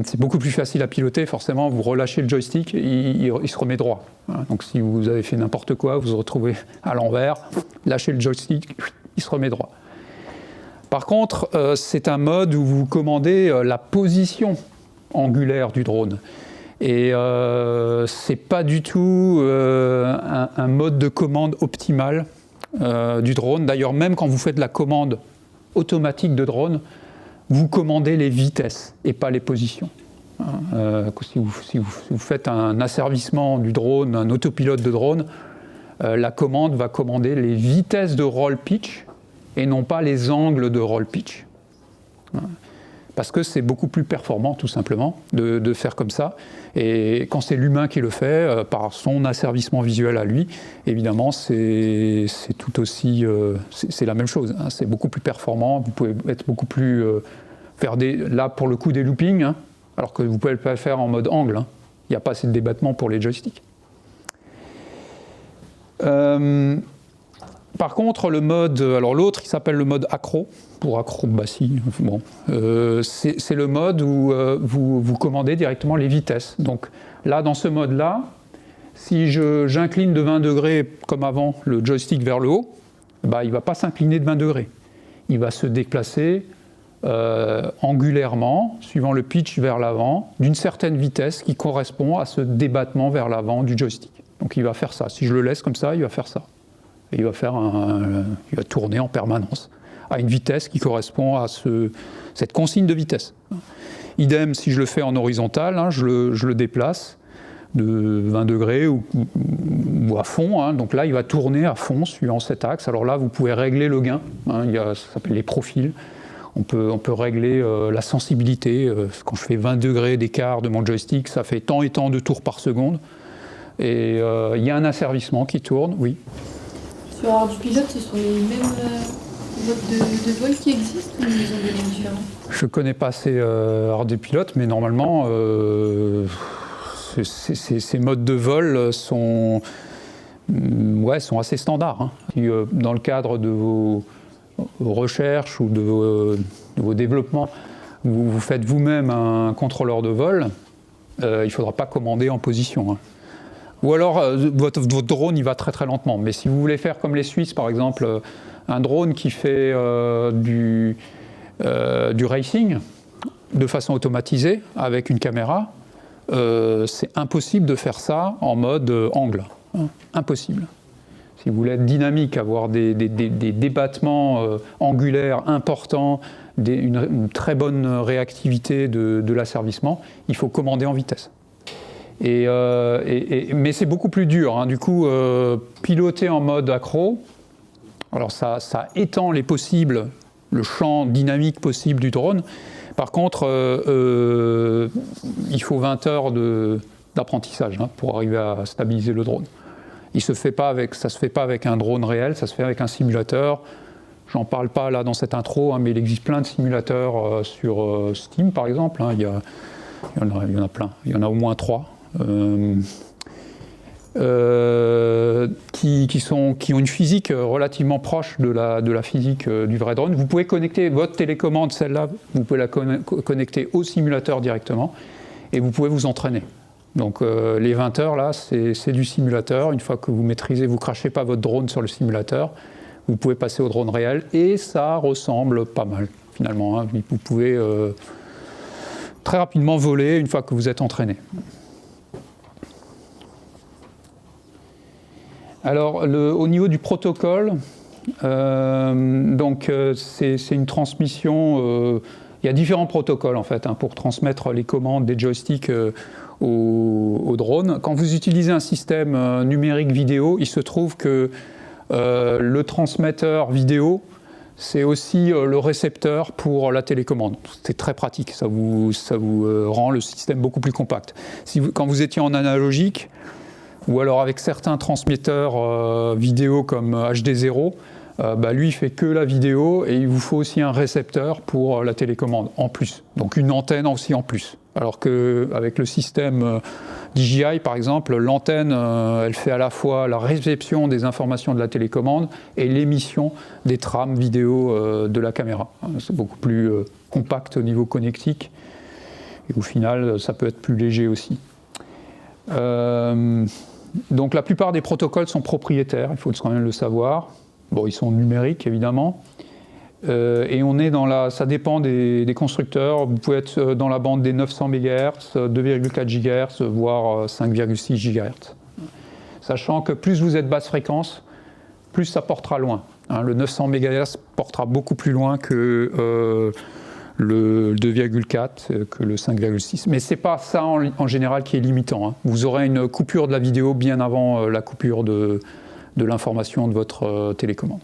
C'est beaucoup plus facile à piloter, forcément, vous relâchez le joystick, il se remet droit. Hein. Donc si vous avez fait n'importe quoi, vous vous retrouvez à l'envers, lâchez le joystick, il se remet droit. Par contre, c'est un mode où vous commandez la position angulaire du drone. Et c'est pas du tout un mode de commande optimal du drone. D'ailleurs, même quand vous faites la commande automatique de drone, vous commandez les vitesses et pas les positions. Si vous faites un asservissement du drone, un autopilote de drone, la commande va commander les vitesses de roll pitch et non pas les angles de roll pitch. Parce que c'est beaucoup plus performant, tout simplement, de faire comme ça. Et quand c'est l'humain qui le fait, par son asservissement visuel à lui, évidemment, c'est tout aussi... c'est la même chose. Hein. C'est beaucoup plus performant. Vous pouvez être beaucoup plus... faire là, pour le coup, des loopings, hein, alors que vous pouvez pas le faire en mode angle. Hein. Il n'y a pas assez de débattement pour les joysticks. Par contre, le mode, alors l'autre, il s'appelle le mode accro, pour acrobatie. Bon, c'est le mode où vous commandez directement les vitesses. Donc là, dans ce mode-là, si j'incline de 20 degrés, comme avant, le joystick vers le haut, bah, il ne va pas s'incliner de 20 degrés. Il va se déplacer angulairement, suivant le pitch vers l'avant, d'une certaine vitesse qui correspond à ce débattement vers l'avant du joystick. Donc il va faire ça. Si je le laisse comme ça, il va faire ça. Et il va tourner en permanence à une vitesse qui correspond à cette consigne de vitesse. Idem, si je le fais en horizontal, hein, je le déplace de 20 degrés ou à fond. Hein, donc là, il va tourner à fond suivant cet axe. Alors là, vous pouvez régler le gain. Hein, ça s'appelle les profils. On peut régler la sensibilité. Quand je fais 20 degrés d'écart de mon joystick, ça fait tant et tant de tours par seconde. Et il y a un asservissement qui tourne, oui. Sur ArduPilot, ce sont les mêmes modes de vol qui existent ou ils ont des noms différents? Je ne connais pas ces ArduPilot, mais normalement, ces modes de vol sont assez standards. Hein. Si, dans le cadre de vos recherches ou de vos développements, vous faites vous-même un contrôleur de vol, il ne faudra pas commander en position. Hein. Ou alors, votre drone, il va très très lentement. Mais si vous voulez faire comme les Suisses, par exemple, un drone qui fait du racing de façon automatisée, avec une caméra, c'est impossible de faire ça en mode angle. Hein, impossible. Si vous voulez être dynamique, avoir des débattements angulaires importants, une très bonne réactivité de l'asservissement, il faut commander en vitesse. Mais c'est beaucoup plus dur. Hein. Du coup, piloter en mode accro, alors ça étend les possibles, le champ dynamique possible du drone. Par contre, il faut 20 heures d'apprentissage hein, pour arriver à stabiliser le drone. Ça ne se fait pas avec un drone réel, ça se fait avec un simulateur. J'en parle pas là dans cette intro, hein, mais il existe plein de simulateurs sur Steam par exemple. Hein. Il y en a plein, il y en a au moins 3. Qui ont une physique relativement proche de la physique du vrai drone. Vous pouvez connecter votre télécommande, celle-là, vous pouvez la connecter au simulateur directement et vous pouvez vous entraîner. Donc les 20 heures, là, c'est du simulateur. Une fois que vous maîtrisez, vous ne crachez pas votre drone sur le simulateur, vous pouvez passer au drone réel, et ça ressemble pas mal, finalement. Hein. Vous pouvez très rapidement voler une fois que vous êtes entraîné. Alors, au niveau du protocole, c'est une transmission. Il y a différents protocoles en fait pour transmettre les commandes des joysticks au drone. Quand vous utilisez un système numérique vidéo, il se trouve que le transmetteur vidéo, c'est aussi le récepteur pour la télécommande. C'est très pratique, ça vous rend le système beaucoup plus compact. Quand vous étiez en analogique, ou alors avec certains transmetteurs vidéo comme HD0, lui il fait que la vidéo et il vous faut aussi un récepteur pour la télécommande en plus. Donc une antenne aussi en plus. Alors qu'avec le système DJI par exemple, l'antenne elle fait à la fois la réception des informations de la télécommande et l'émission des trames vidéo de la caméra. C'est beaucoup plus compact au niveau connectique et au final ça peut être plus léger aussi. Donc la plupart des protocoles sont propriétaires, il faut quand même le savoir. Bon, ils sont numériques évidemment. Et on est ça dépend des constructeurs. Vous pouvez être dans la bande des 900 MHz, 2,4 GHz, voire 5,6 GHz. Sachant que plus vous êtes basse fréquence, plus ça portera loin. Hein, le 900 MHz portera beaucoup plus loin que le 2,4, que le 5,6. Mais ce n'est pas ça en général qui est limitant. Hein. Vous aurez une coupure de la vidéo bien avant la coupure de l'information de votre télécommande.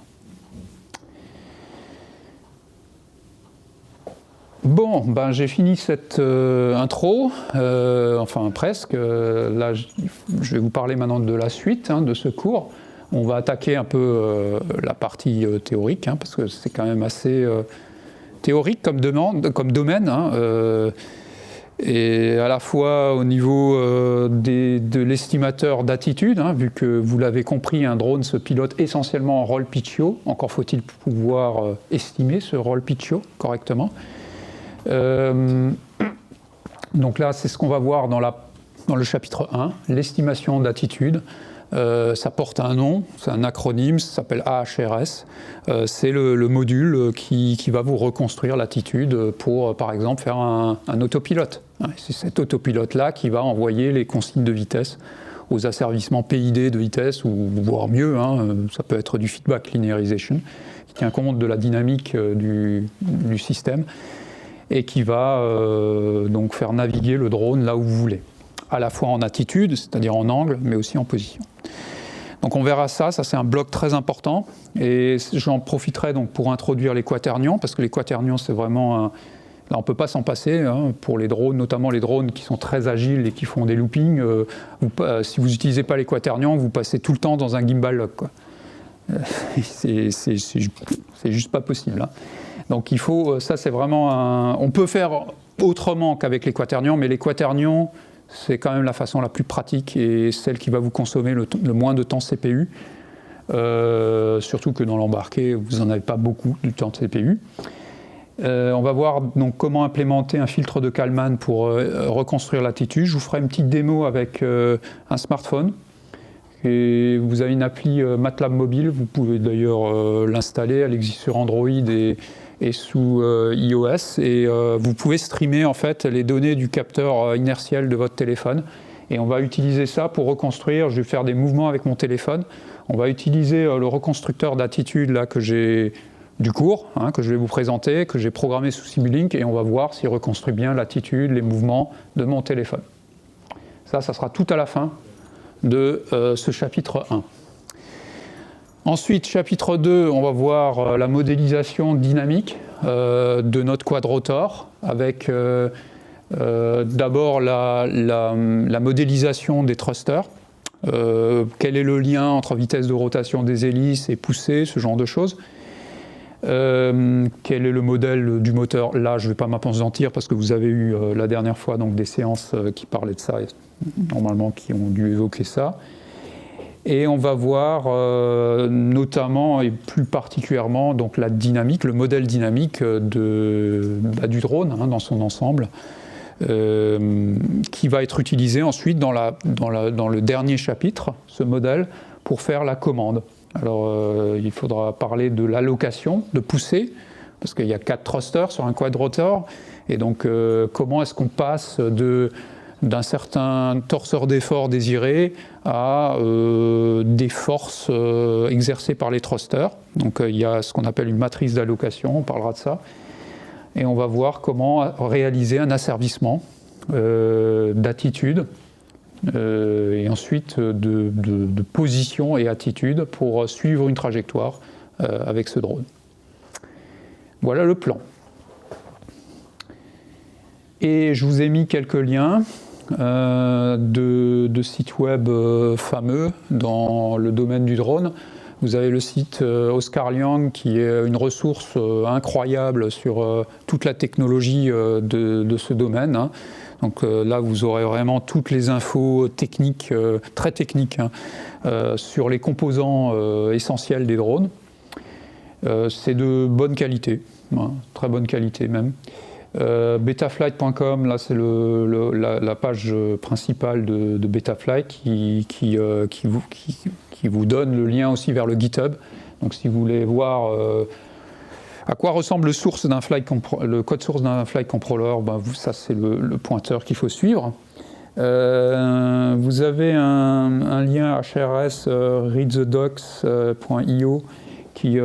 Bon, j'ai fini cette intro, enfin presque. Là, je vais vous parler maintenant de la suite de ce cours. On va attaquer un peu la partie théorique, parce que c'est quand même assez théorique comme domaine. Et à la fois au niveau de l'estimateur d'attitude, vu que vous l'avez compris, un drone se pilote essentiellement en roll pitch yaw. Encore faut-il pouvoir estimer ce roll pitch yaw correctement. Donc là, c'est ce qu'on va voir dans le chapitre 1, l'estimation d'attitude. Ça porte un nom, c'est un acronyme, ça s'appelle AHRS. C'est le module qui va vous reconstruire l'attitude pour, par exemple, faire un autopilote. C'est cet autopilote-là qui va envoyer les consignes de vitesse aux asservissements PID de vitesse, ou voire mieux, ça peut être du feedback linearization, qui tient compte de la dynamique du système, et qui va donc faire naviguer le drone là où vous voulez, à la fois en attitude, c'est-à-dire en angle, mais aussi en position. Donc on verra ça c'est un bloc très important, et j'en profiterai donc pour introduire les quaternions, parce que les quaternions c'est vraiment là on ne peut pas s'en passer, pour les drones, notamment les drones qui sont très agiles et qui font des loopings. Si vous n'utilisez pas les quaternions, vous passez tout le temps dans un gimbal lock, quoi. C'est juste pas possible. Donc il faut, ça c'est vraiment on peut faire autrement qu'avec les quaternions, mais les quaternions c'est quand même la façon la plus pratique et celle qui va vous consommer le moins de temps CPU, surtout que dans l'embarqué vous n'en avez pas beaucoup du temps de CPU. On va voir donc comment implémenter un filtre de Kalman pour reconstruire l'attitude. Je vous ferai une petite démo avec un smartphone. Et vous avez une appli MATLAB mobile, vous pouvez d'ailleurs l'installer, elle existe sur Android et sous iOS, et vous pouvez streamer en fait les données du capteur inertiel de votre téléphone, et on va utiliser ça pour reconstruire. Je vais faire des mouvements avec mon téléphone, on va utiliser le reconstructeur d'attitude là que j'ai du cours, que je vais vous présenter, que j'ai programmé sous Simulink, et on va voir s'il reconstruit bien l'attitude, les mouvements de mon téléphone. Ça sera tout à la fin de ce chapitre 1. Ensuite, chapitre 2, on va voir la modélisation dynamique de notre quadrotor, avec d'abord la modélisation des thrusters. Quel est le lien entre vitesse de rotation des hélices et poussée, ce genre de choses. Quel est le modèle du moteur? Là, je ne vais pas m'appesantir parce que vous avez eu la dernière fois donc, des séances qui parlaient de ça, normalement qui ont dû évoquer ça. Et on va voir notamment et plus particulièrement donc, la dynamique, le modèle dynamique du drone dans son ensemble. qui va être utilisé ensuite dans le dernier chapitre, ce modèle, pour faire la commande. Alors, il faudra parler de l'allocation, de poussée, parce qu'il y a 4 thrusters sur un quadrotor, et donc comment est-ce qu'on passe d'un certain torseur d'effort désiré à des forces exercées par les thrusters. Donc il y a ce qu'on appelle une matrice d'allocation, on parlera de ça. Et on va voir comment réaliser un asservissement d'attitude et ensuite de position et attitude pour suivre une trajectoire avec ce drone. Voilà le plan. Et je vous ai mis quelques liens de sites web fameux dans le domaine du drone. Vous avez le site Oscar Liang qui est une ressource incroyable sur toute la technologie de ce domaine. Hein. Donc là, vous aurez vraiment toutes les infos techniques, très techniques, hein, sur les composants essentiels des drones. C'est de bonne qualité, hein, très bonne qualité même. Betaflight.com, là c'est la page principale de Betaflight qui vous donne le lien aussi vers le GitHub. Donc si vous voulez voir à quoi ressemble le code source d'un flight controller, ben ça c'est le pointeur qu'il faut suivre. Vous avez un lien HRS readthedocs.io qui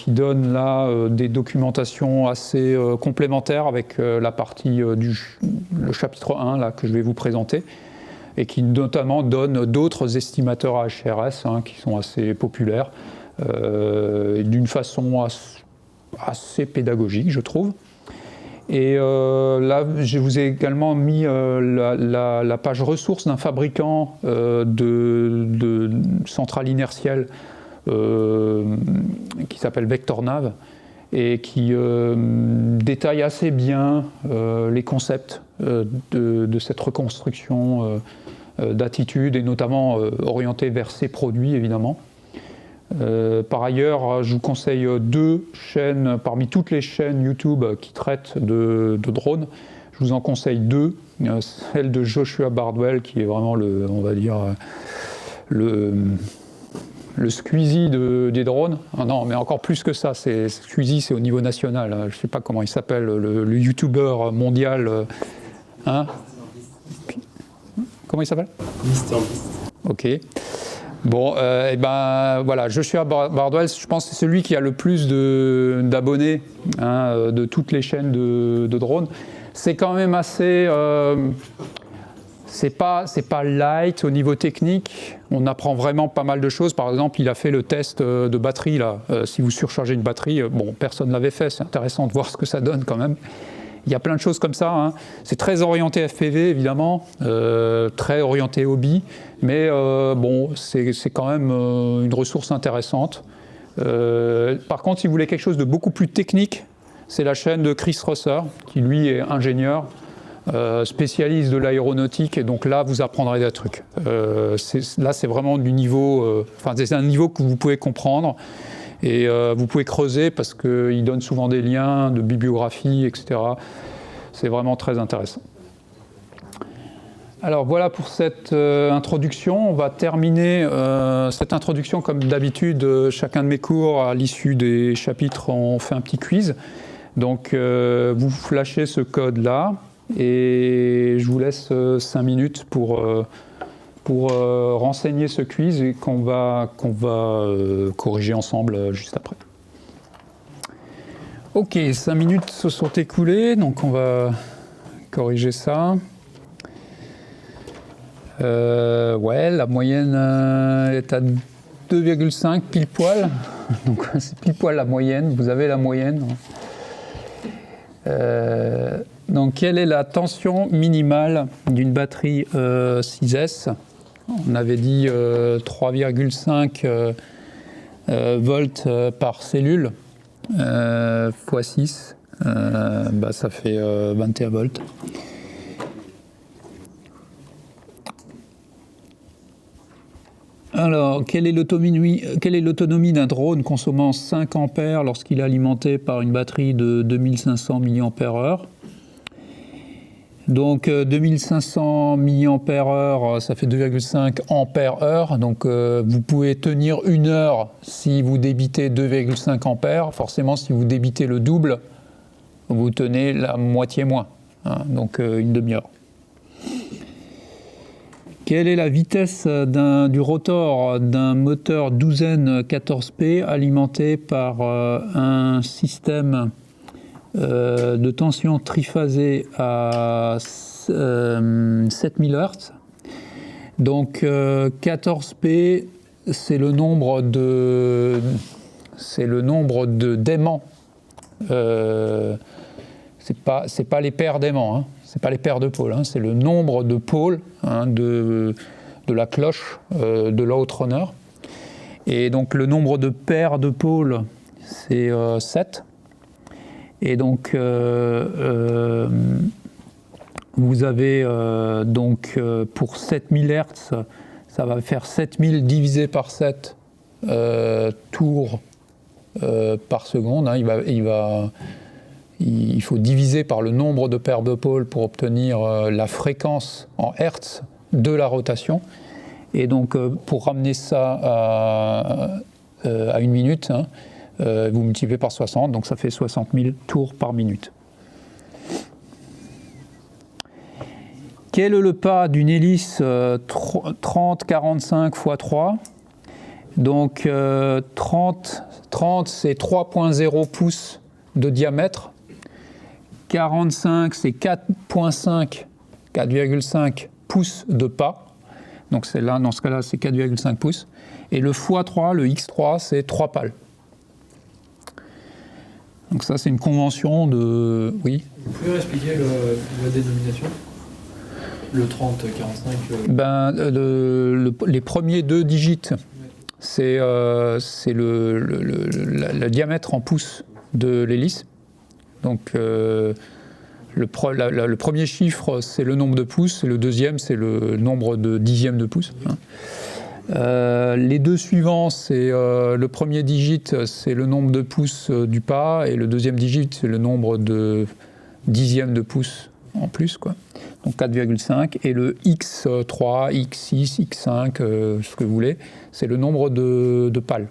donne là des documentations assez complémentaires avec la partie le chapitre 1 là, que je vais vous présenter, et qui notamment donne d'autres estimateurs HRS hein, qui sont assez populaires, d'une façon assez pédagogique, je trouve. Et là, je vous ai également mis la page ressources d'un fabricant de centrales inertielles qui s'appelle VectorNav et qui détaille assez bien les concepts de cette reconstruction d'attitude et notamment orientée vers ces produits évidemment. Par ailleurs, je vous conseille 2 chaînes parmi toutes les chaînes YouTube qui traitent de drones. Je vous en conseille 2. Celle de Joshua Bardwell qui est vraiment on va dire le Squeezie des drones. Ah non, mais encore plus que ça, Squeezie c'est au niveau national. Je ne sais pas comment il s'appelle, le YouTuber mondial. Hein? Comment il s'appelle? MrBeast. Ok. Bon, et ben voilà, Joshua Bardwell, je pense que c'est celui qui a le plus d'abonnés hein, de toutes les chaînes de drones. C'est quand même assez... c'est pas light au niveau technique, on apprend vraiment pas mal de choses. Par exemple, il a fait le test de batterie, là. Si vous surchargez une batterie, bon, personne ne l'avait fait, c'est intéressant de voir ce que ça donne quand même. Il y a plein de choses comme ça, hein. C'est très orienté FPV évidemment, très orienté hobby, mais bon, c'est quand même une ressource intéressante. Par contre, si vous voulez quelque chose de beaucoup plus technique, c'est la chaîne de Chris Rosser, qui lui est ingénieur, spécialiste de l'aéronautique, et donc là vous apprendrez des trucs. Là c'est vraiment du niveau, enfin c'est un niveau que vous pouvez comprendre et vous pouvez creuser parce qu'il donne souvent des liens de bibliographie, etc. C'est vraiment très intéressant. Alors voilà pour cette introduction. On va terminer cette introduction comme d'habitude. Chacun de mes cours, à l'issue des chapitres, on fait un petit quiz. Donc vous flashez ce code-là. Et je vous laisse 5 minutes pour renseigner ce quiz et qu'on va corriger ensemble juste après. Ok, 5 minutes se sont écoulées, donc on va corriger ça. Ouais, la moyenne est à 2,5 pile poil, donc c'est pile poil la moyenne, vous avez la moyenne. Donc, quelle est la tension minimale d'une batterie 6S? On avait dit 3,5 volts par cellule x 6, bah, ça fait 21 volts. Alors, quelle est l'autonomie d'un drone consommant 5 ampères lorsqu'il est alimenté par une batterie de 2500 mAh? Donc 2500 mAh, ça fait 2,5 ampères-heure. Donc vous pouvez tenir 1 heure si vous débitez 2,5 ampères. Forcément, si vous débitez le double, vous tenez la moitié moins, hein, donc une demi-heure. Quelle est la vitesse du rotor d'un moteur douzaine 14P alimenté par un système de tension triphasée à 7000 Hz. Donc 14P, c'est le nombre d'aimants. C'est pas les paires d'aimants, hein. C'est pas les paires de pôles, hein. C'est le nombre de pôles, hein, de la cloche de l'outrunner. Et donc le nombre de paires de pôles, c'est 7. Et donc vous avez pour 7000 Hz, ça va faire 7000 divisé par 7 tours par seconde, hein. Il faut diviser par le nombre de paires de pôles pour obtenir la fréquence en Hertz de la rotation. Et donc, pour ramener ça à 1 minute, hein, vous multipliez par 60, donc ça fait 60 000 tours par minute. Quel est le pas d'une hélice 30-45 x 3 ? Donc 30 c'est 3,0 pouces de diamètre. 45 c'est 4,5 pouces de pas. Donc c'est là, dans ce cas-là, c'est 4,5 pouces. Et le x3, le x3, c'est 3 pales. Donc ça, c'est une convention de... Oui. Vous pouvez expliquer la dénomination ? Le 30, 45 les premiers 2 digits, c'est le diamètre en pouces de l'hélice. Donc le premier chiffre, c'est le nombre de pouces, et le deuxième, c'est le nombre de dixièmes de pouces, hein. Les 2 suivants, c'est le premier digit, c'est le nombre de pouces du pas, et le deuxième digit, c'est le nombre de dixièmes de pouces en plus, quoi. Donc 4,5, et le X3, X6, X5, ce que vous voulez, c'est le nombre de pales.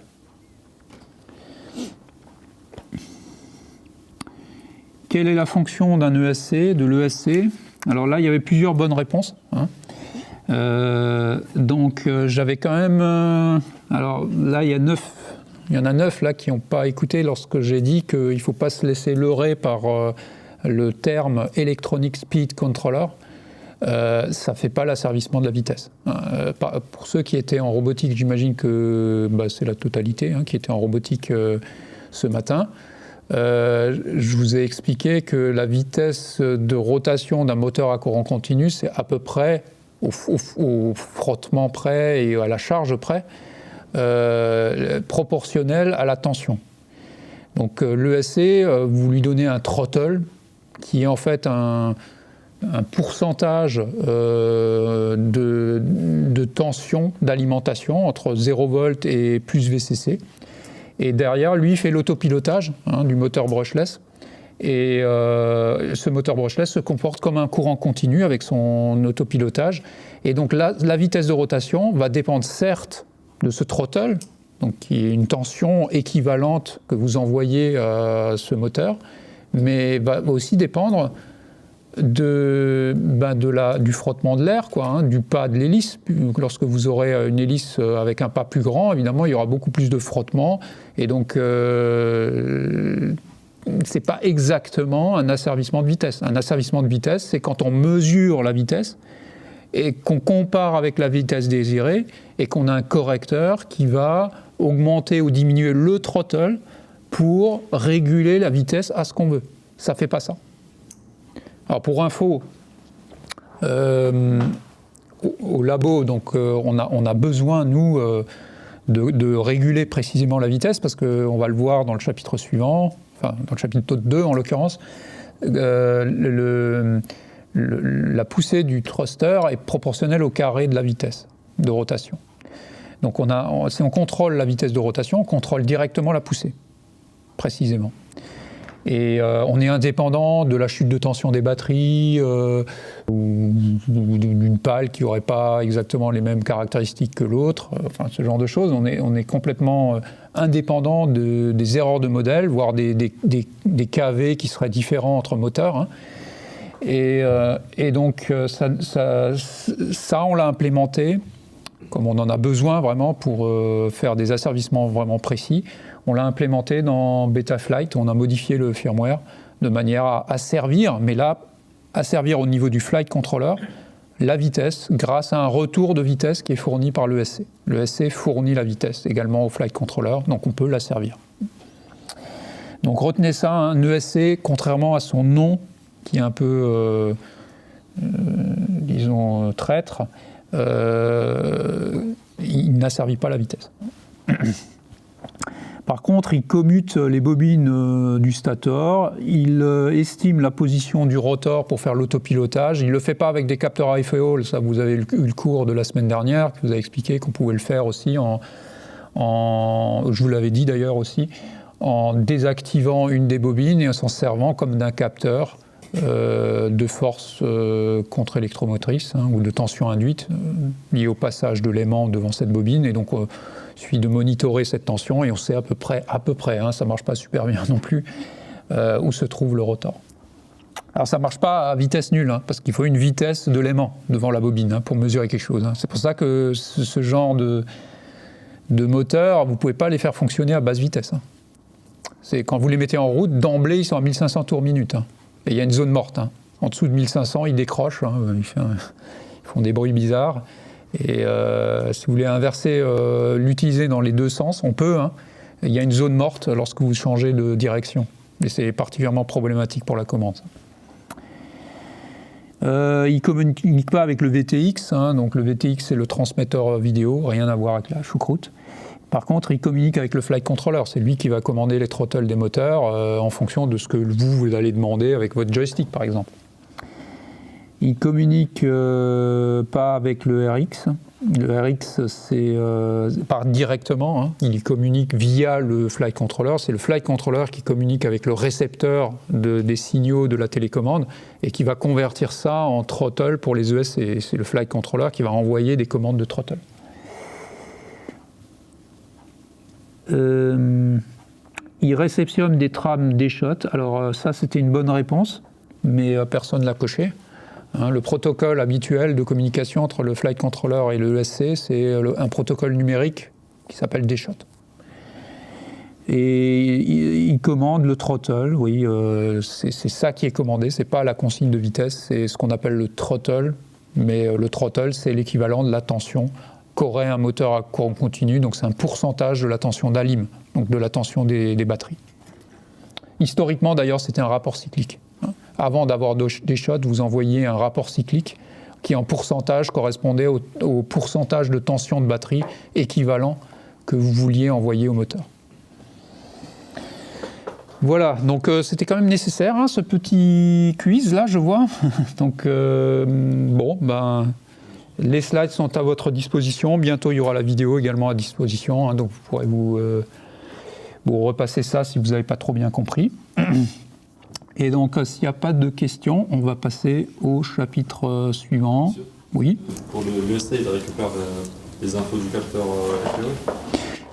Quelle est la fonction d'un ESC, de l'ESC ? Alors là, il y avait plusieurs bonnes réponses, hein. J'avais quand même... alors là, il y en a 9 là, qui n'ont pas écouté lorsque j'ai dit qu'il ne faut pas se laisser leurrer par le terme Electronic Speed Controller. Ça ne fait pas l'asservissement de la vitesse. Pour ceux qui étaient en robotique, j'imagine que c'est la totalité, hein, qui était en robotique ce matin. Je vous ai expliqué que la vitesse de rotation d'un moteur à courant continu, c'est à peu près, au frottement près et à la charge près, proportionnel à la tension. Donc l'ESC, vous lui donnez un throttle, qui est en fait un pourcentage de tension, d'alimentation, entre 0 volt et plus VCC. Et derrière, lui, il fait l'autopilotage, hein, du moteur brushless. Et ce moteur brushless se comporte comme un courant continu avec son autopilotage. Et donc la vitesse de rotation va dépendre certes de ce throttle, donc qui est une tension équivalente que vous envoyez à ce moteur, mais va aussi dépendre du frottement de l'air, quoi, hein, du pas de l'hélice. Lorsque vous aurez une hélice avec un pas plus grand, évidemment, il y aura beaucoup plus de frottement. Et donc, c'est pas exactement un asservissement de vitesse. Un asservissement de vitesse, c'est quand on mesure la vitesse et qu'on compare avec la vitesse désirée et qu'on a un correcteur qui va augmenter ou diminuer le throttle pour réguler la vitesse à ce qu'on veut. Ça fait pas ça. Alors pour info, au labo, donc, on a besoin, nous, de réguler précisément la vitesse, parce qu'on va le voir dans le chapitre suivant, enfin dans le chapitre 2 en l'occurrence, la poussée du thruster est proportionnelle au carré de la vitesse de rotation. Donc si on contrôle la vitesse de rotation, on contrôle directement la poussée, précisément. Et on est indépendant de la chute de tension des batteries ou d'une pale qui n'aurait pas exactement les mêmes caractéristiques que l'autre, enfin ce genre de choses. On est complètement indépendant des erreurs de modèle, voire des KV qui seraient différents entre moteurs. Hein. Et donc ça, on l'a implémenté, comme on en a besoin vraiment pour faire des asservissements vraiment précis. On l'a implémenté dans Betaflight, on a modifié le firmware de manière à asservir, mais là, asservir au niveau du flight controller, la vitesse grâce à un retour de vitesse qui est fourni par l'ESC. L'ESC fournit la vitesse également au flight controller, donc on peut l'asservir. Donc retenez ça, un ESC, contrairement à son nom, qui est un peu, disons, traître, il n'asservit pas la vitesse. Par contre, il commute les bobines du stator, il estime la position du rotor pour faire l'autopilotage. Il ne le fait pas avec des capteurs IFEOL, ça vous avez eu le cours de la semaine dernière, qui vous a expliqué qu'on pouvait le faire aussi je vous l'avais dit d'ailleurs aussi, en désactivant une des bobines et en s'en servant comme d'un capteur de force contre-électromotrice ou de tension induite liée au passage de l'aimant devant cette bobine. Et donc, il suffit de monitorer cette tension et on sait à peu près, hein, ça ne marche pas super bien non plus, où se trouve le rotor. Alors ça ne marche pas à vitesse nulle, hein, parce qu'il faut une vitesse de l'aimant devant la bobine hein, pour mesurer quelque chose. Hein. C'est pour ça que ce genre de moteur, vous ne pouvez pas les faire fonctionner à basse vitesse. Hein. C'est quand vous les mettez en route, d'emblée, ils sont à 1500 tours minute. Hein. Et il y a une zone morte. Hein. En dessous de 1500, ils décrochent, hein, ils font des bruits bizarres. Et si vous voulez inverser, l'utiliser dans les deux sens, on peut. Hein. Il y a une zone morte lorsque vous changez de direction. Et c'est particulièrement problématique pour la commande. Il ne communique pas avec le VTX. Hein. Donc le VTX, c'est le transmetteur vidéo, rien à voir avec la choucroute. Par contre, il communique avec le flight controller. C'est lui qui va commander les throttles des moteurs en fonction de ce que vous allez demander avec votre joystick, par exemple. Il ne communique pas avec le RX. Le RX, c'est pas directement. Hein. Il communique via le flight controller. C'est le flight controller qui communique avec le récepteur des signaux de la télécommande et qui va convertir ça en throttle pour les ESC. Et c'est le flight controller qui va envoyer des commandes de throttle. Il réceptionne des trames D-Shot. Alors ça, c'était une bonne réponse, mais personne ne l'a coché. Hein, le protocole habituel de communication entre le flight controller et le ESC, c'est un protocole numérique qui s'appelle D-Shot. Et il commande le throttle, oui, c'est ça qui est commandé, c'est pas la consigne de vitesse, c'est ce qu'on appelle le throttle, mais le throttle, c'est l'équivalent de la tension qu'aurait un moteur à courant continu, donc c'est un pourcentage de la tension d'Alim, donc de la tension des batteries. Historiquement, d'ailleurs, c'était un rapport cyclique. Avant d'avoir des shots, vous envoyiez un rapport cyclique qui, en pourcentage, correspondait au pourcentage de tension de batterie équivalent que vous vouliez envoyer au moteur. Voilà, donc c'était quand même nécessaire, hein, ce petit quiz là, je vois. Donc, bon, ben... Les slides sont à votre disposition. Bientôt, il y aura la vidéo également à disposition. Hein, donc, vous pourrez vous repasser ça si vous n'avez pas trop bien compris. Et donc, s'il n'y a pas de questions, on va passer au chapitre suivant. Monsieur, oui. Pour l'ESC, il récupère les infos du capteur IFEOL.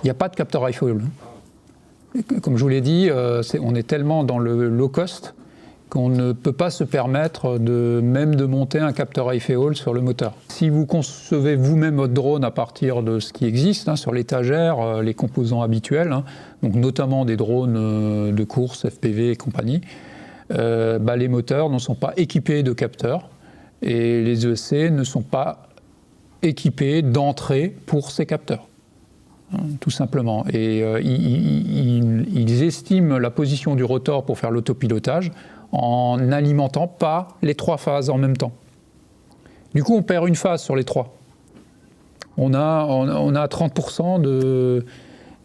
Il n'y a pas de capteur IFEOL. Comme je vous l'ai dit, on est tellement dans le low cost qu'on ne peut pas se permettre même de monter un capteur IFEOL sur le moteur. Si vous concevez vous-même votre drone à partir de ce qui existe, hein, sur l'étagère, les composants habituels, hein, donc notamment des drones de course, FPV et compagnie, les moteurs ne sont pas équipés de capteurs et les ESC ne sont pas équipés d'entrée pour ces capteurs. Tout simplement. Et ils estiment la position du rotor pour faire l'autopilotage en n'alimentant pas les trois phases en même temps. Du coup, on perd une phase sur les trois. On a 30%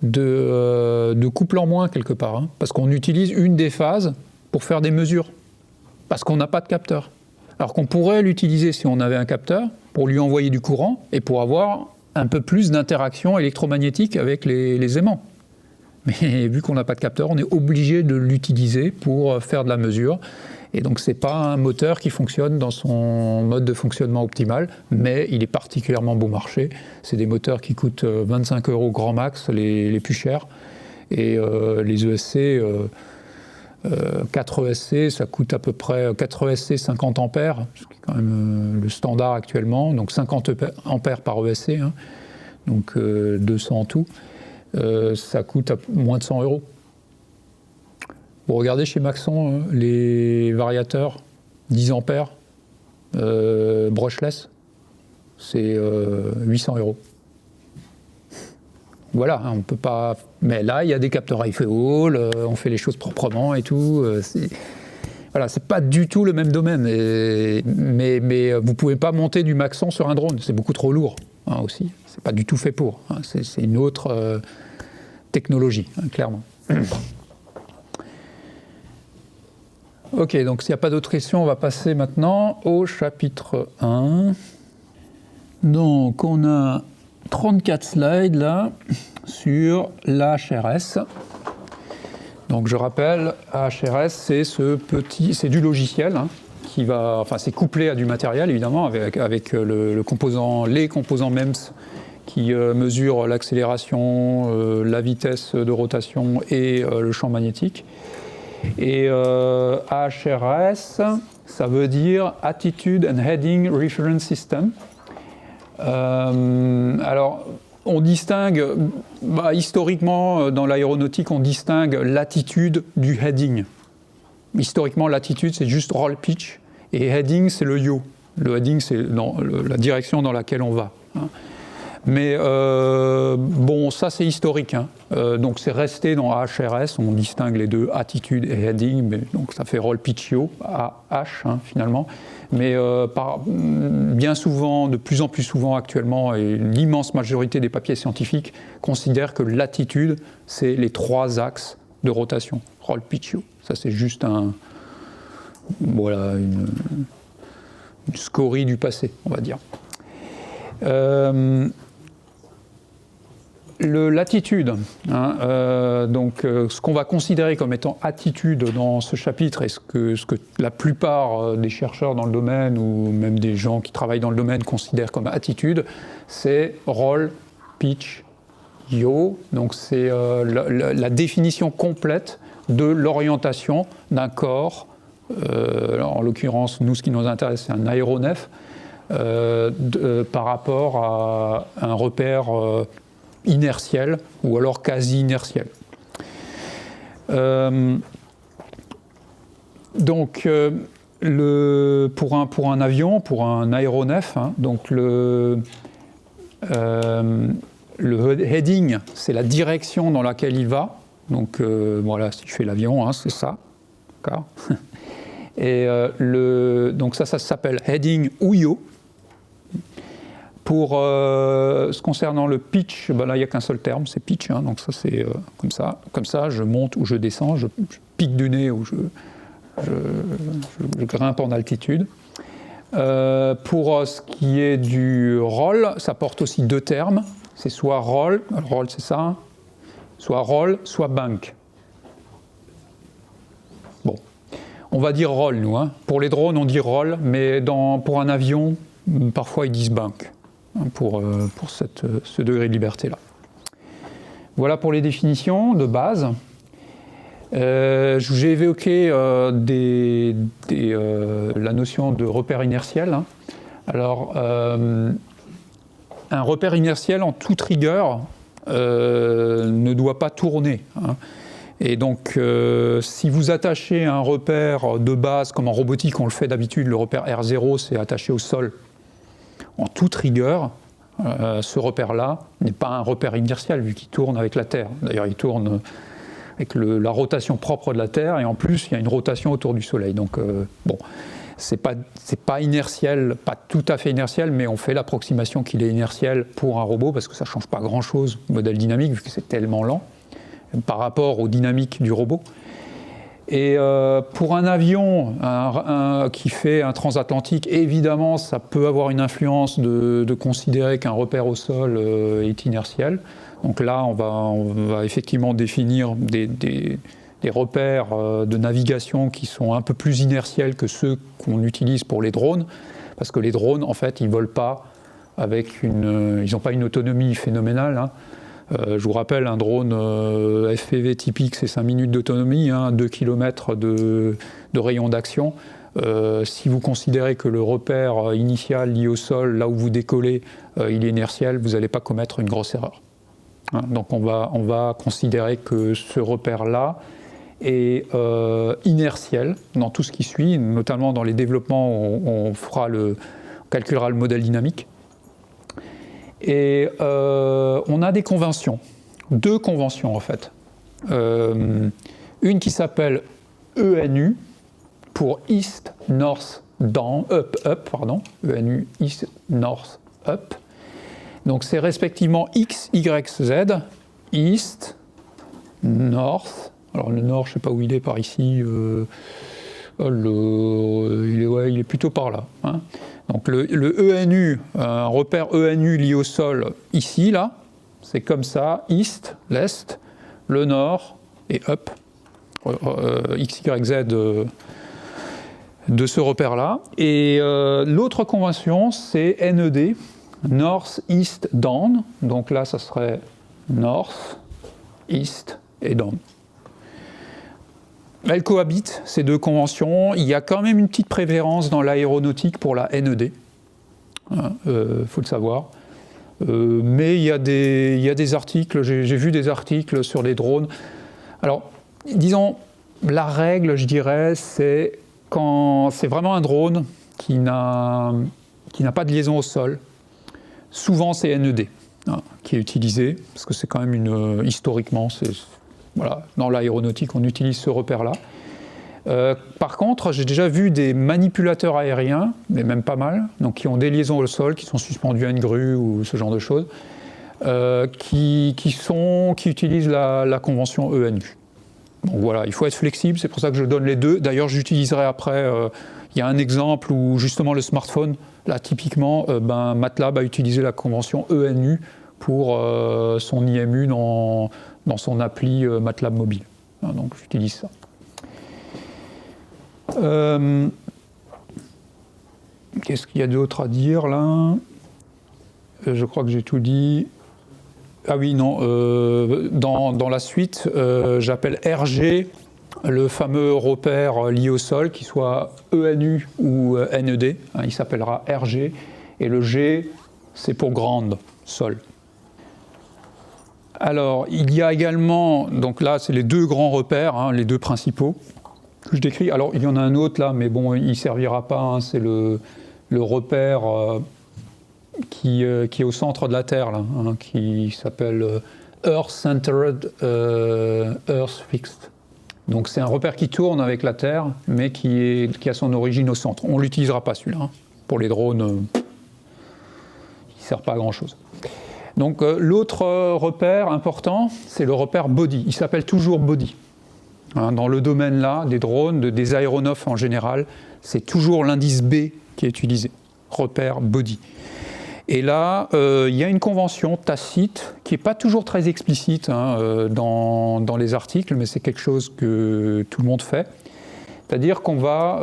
de couple en moins quelque part, hein, parce qu'on utilise une des phases pour faire des mesures, parce qu'on n'a pas de capteur. Alors qu'on pourrait l'utiliser si on avait un capteur, pour lui envoyer du courant et pour avoir un peu plus d'interaction électromagnétique avec les aimants. Mais vu qu'on n'a pas de capteur, on est obligé de l'utiliser pour faire de la mesure. Et donc, ce n'est pas un moteur qui fonctionne dans son mode de fonctionnement optimal, mais il est particulièrement bon marché. C'est des moteurs qui coûtent 25 € grand max, les plus chers. Et les ESC, 4 ESC, ça coûte à peu près 4 ESC 50 ampères, ce qui est quand même le standard actuellement. Donc 50 ampères par ESC, hein, donc 200 en tout. Ça coûte moins de 100 €. Vous regardez chez Maxon les variateurs 10 ampères brushless, c'est 800 €. Voilà, hein, on peut pas. Mais là, il y a des capteurs IFE-Hall, on fait les choses proprement et tout. Voilà, c'est pas du tout le même domaine. Mais vous pouvez pas monter du Maxon sur un drone, c'est beaucoup trop lourd hein, aussi. C'est pas du tout fait pour. Hein, c'est une autre technologie, hein, clairement. Ok, donc s'il n'y a pas d'autres questions, on va passer maintenant au chapitre 1. Donc on a 34 slides là sur l'AHRS. Donc je rappelle, AHRS c'est du logiciel hein, qui va, enfin c'est couplé à du matériel évidemment avec les composants MEMS qui mesurent l'accélération, la vitesse de rotation et le champ magnétique. Et AHRS, ça veut dire Attitude and Heading Reference System. Alors, on distingue, historiquement, dans l'aéronautique, on distingue l'attitude du heading. Historiquement, l'attitude, c'est juste roll pitch, et heading, c'est le yaw. Le heading, c'est la direction dans laquelle on va. Hein. Mais bon, ça c'est historique, hein. Donc c'est resté dans AHRS, on distingue les deux, attitude et heading, mais, donc ça fait roll pitch yaw, H hein, finalement. Mais bien souvent, de plus en plus souvent actuellement, et l'immense majorité des papiers scientifiques considèrent que l'attitude, c'est les 3 axes de rotation, roll pitch yaw. Ça c'est juste une scorie du passé, on va dire. L'attitude, hein, donc ce qu'on va considérer comme étant attitude dans ce chapitre et ce que la plupart des chercheurs dans le domaine ou même des gens qui travaillent dans le domaine considèrent comme attitude, c'est roll, pitch, yaw. Donc c'est la définition complète de l'orientation d'un corps. En l'occurrence, nous, ce qui nous intéresse, c'est un aéronef par rapport à un repère inertiel ou alors quasi inertiel. Donc, pour un avion, pour un aéronef, hein, donc le heading, c'est la direction dans laquelle il va. Donc voilà, si je fais l'avion, hein, c'est ça. D'accord. Et donc ça s'appelle heading ou yaw. Pour ce concernant le pitch, là il n'y a qu'un seul terme, c'est pitch, hein, donc ça c'est comme ça. Comme ça, je monte ou je descends, je pique du nez ou je grimpe en altitude. Pour ce qui est du roll, ça porte aussi 2 termes. C'est soit roll c'est ça, soit roll, soit bank. Bon, on va dire roll nous. Hein. Pour les drones, on dit roll, mais pour un avion, parfois ils disent bank. Pour ce degré de liberté-là. Voilà pour les définitions de base. J'ai évoqué la notion de repère inertiel. Hein. Alors, un repère inertiel en toute rigueur ne doit pas tourner. Hein. Et donc, si vous attachez un repère de base, comme en robotique on le fait d'habitude, le repère R0 c'est attaché au sol. En toute rigueur, ce repère-là n'est pas un repère inertiel vu qu'il tourne avec la Terre. D'ailleurs, il tourne avec la rotation propre de la Terre et en plus, il y a une rotation autour du Soleil. Donc, bon, c'est pas inertiel, pas tout à fait inertiel, mais on fait l'approximation qu'il est inertiel pour un robot parce que ça ne change pas grand-chose au modèle dynamique vu que c'est tellement lent par rapport aux dynamiques du robot. Et pour un avion qui fait un transatlantique, évidemment, ça peut avoir une influence de considérer qu'un repère au sol est inertiel. Donc là, on va effectivement définir des repères de navigation qui sont un peu plus inertiels que ceux qu'on utilise pour les drones, parce que les drones, en fait, ils ne volent pas ils n'ont pas une autonomie phénoménale, hein. Je vous rappelle, un drone FPV typique, c'est 5 minutes d'autonomie, hein, 2 km de rayon d'action. Si vous considérez que le repère initial lié au sol, là où vous décollez, il est inertiel, vous n'allez pas commettre une grosse erreur. Hein, donc on va considérer que ce repère-là est inertiel dans tout ce qui suit, notamment dans les développements où on calculera le modèle dynamique. Et on a des conventions, 2 conventions en fait. Une qui s'appelle ENU, pour East, North, Down, Up, pardon, ENU, East, North, Up. Donc c'est respectivement X, Y, Z, East, North. Alors le Nord, je ne sais pas où il est par ici, il est plutôt par là. Hein. Donc le ENU, un repère ENU lié au sol ici, là, c'est comme ça, East, l'Est, le Nord et Up, X, Y, Z de ce repère-là. Et l'autre convention, c'est NED, North, East, Down. Donc là, ça serait North, East et Down. Elles cohabitent, ces 2 conventions. Il y a quand même une petite préférence dans l'aéronautique pour la NED. Faut le savoir. Mais il y a des articles, j'ai vu des articles sur les drones. Alors, disons, la règle, je dirais, c'est quand c'est vraiment un drone qui n'a pas de liaison au sol. Souvent, c'est NED qui est utilisé, parce que c'est quand même historiquement, voilà, dans l'aéronautique, on utilise ce repère-là. Par contre, j'ai déjà vu des manipulateurs aériens, mais même pas mal, donc qui ont des liaisons au sol, qui sont suspendus à une grue ou ce genre de choses, qui utilisent la convention ENU. Donc voilà, il faut être flexible, c'est pour ça que je donne les 2. D'ailleurs, j'utiliserai après, il y a un exemple où justement le smartphone, là typiquement, MATLAB a utilisé la convention ENU pour son IMU dans son appli MATLAB mobile. Donc j'utilise ça. Qu'est-ce qu'il y a d'autre à dire là ? Je crois que j'ai tout dit. Ah oui, non, dans la suite, j'appelle RG le fameux repère lié au sol, qui soit ENU ou NED, hein, il s'appellera RG, et le G, c'est pour ground, sol. Alors, il y a également, donc là, c'est les 2 grands repères, hein, les 2 principaux, que je décris. Alors, il y en a un autre là, mais bon, il ne servira pas, hein, c'est le repère qui est au centre de la Terre, là, hein, qui s'appelle Earth Centered Earth Fixed. Donc c'est un repère qui tourne avec la Terre, mais qui a son origine au centre. On ne l'utilisera pas celui-là. Hein. Pour les drones, il ne sert pas à grand-chose. Donc l'autre repère important, c'est le repère body. Il s'appelle toujours body. Hein, dans le domaine là, des drones, des aéronefs en général, c'est toujours l'indice B qui est utilisé. Repère body. Et là, il y a une convention tacite qui n'est pas toujours très explicite hein, dans les articles, mais c'est quelque chose que tout le monde fait. C'est-à-dire qu'on va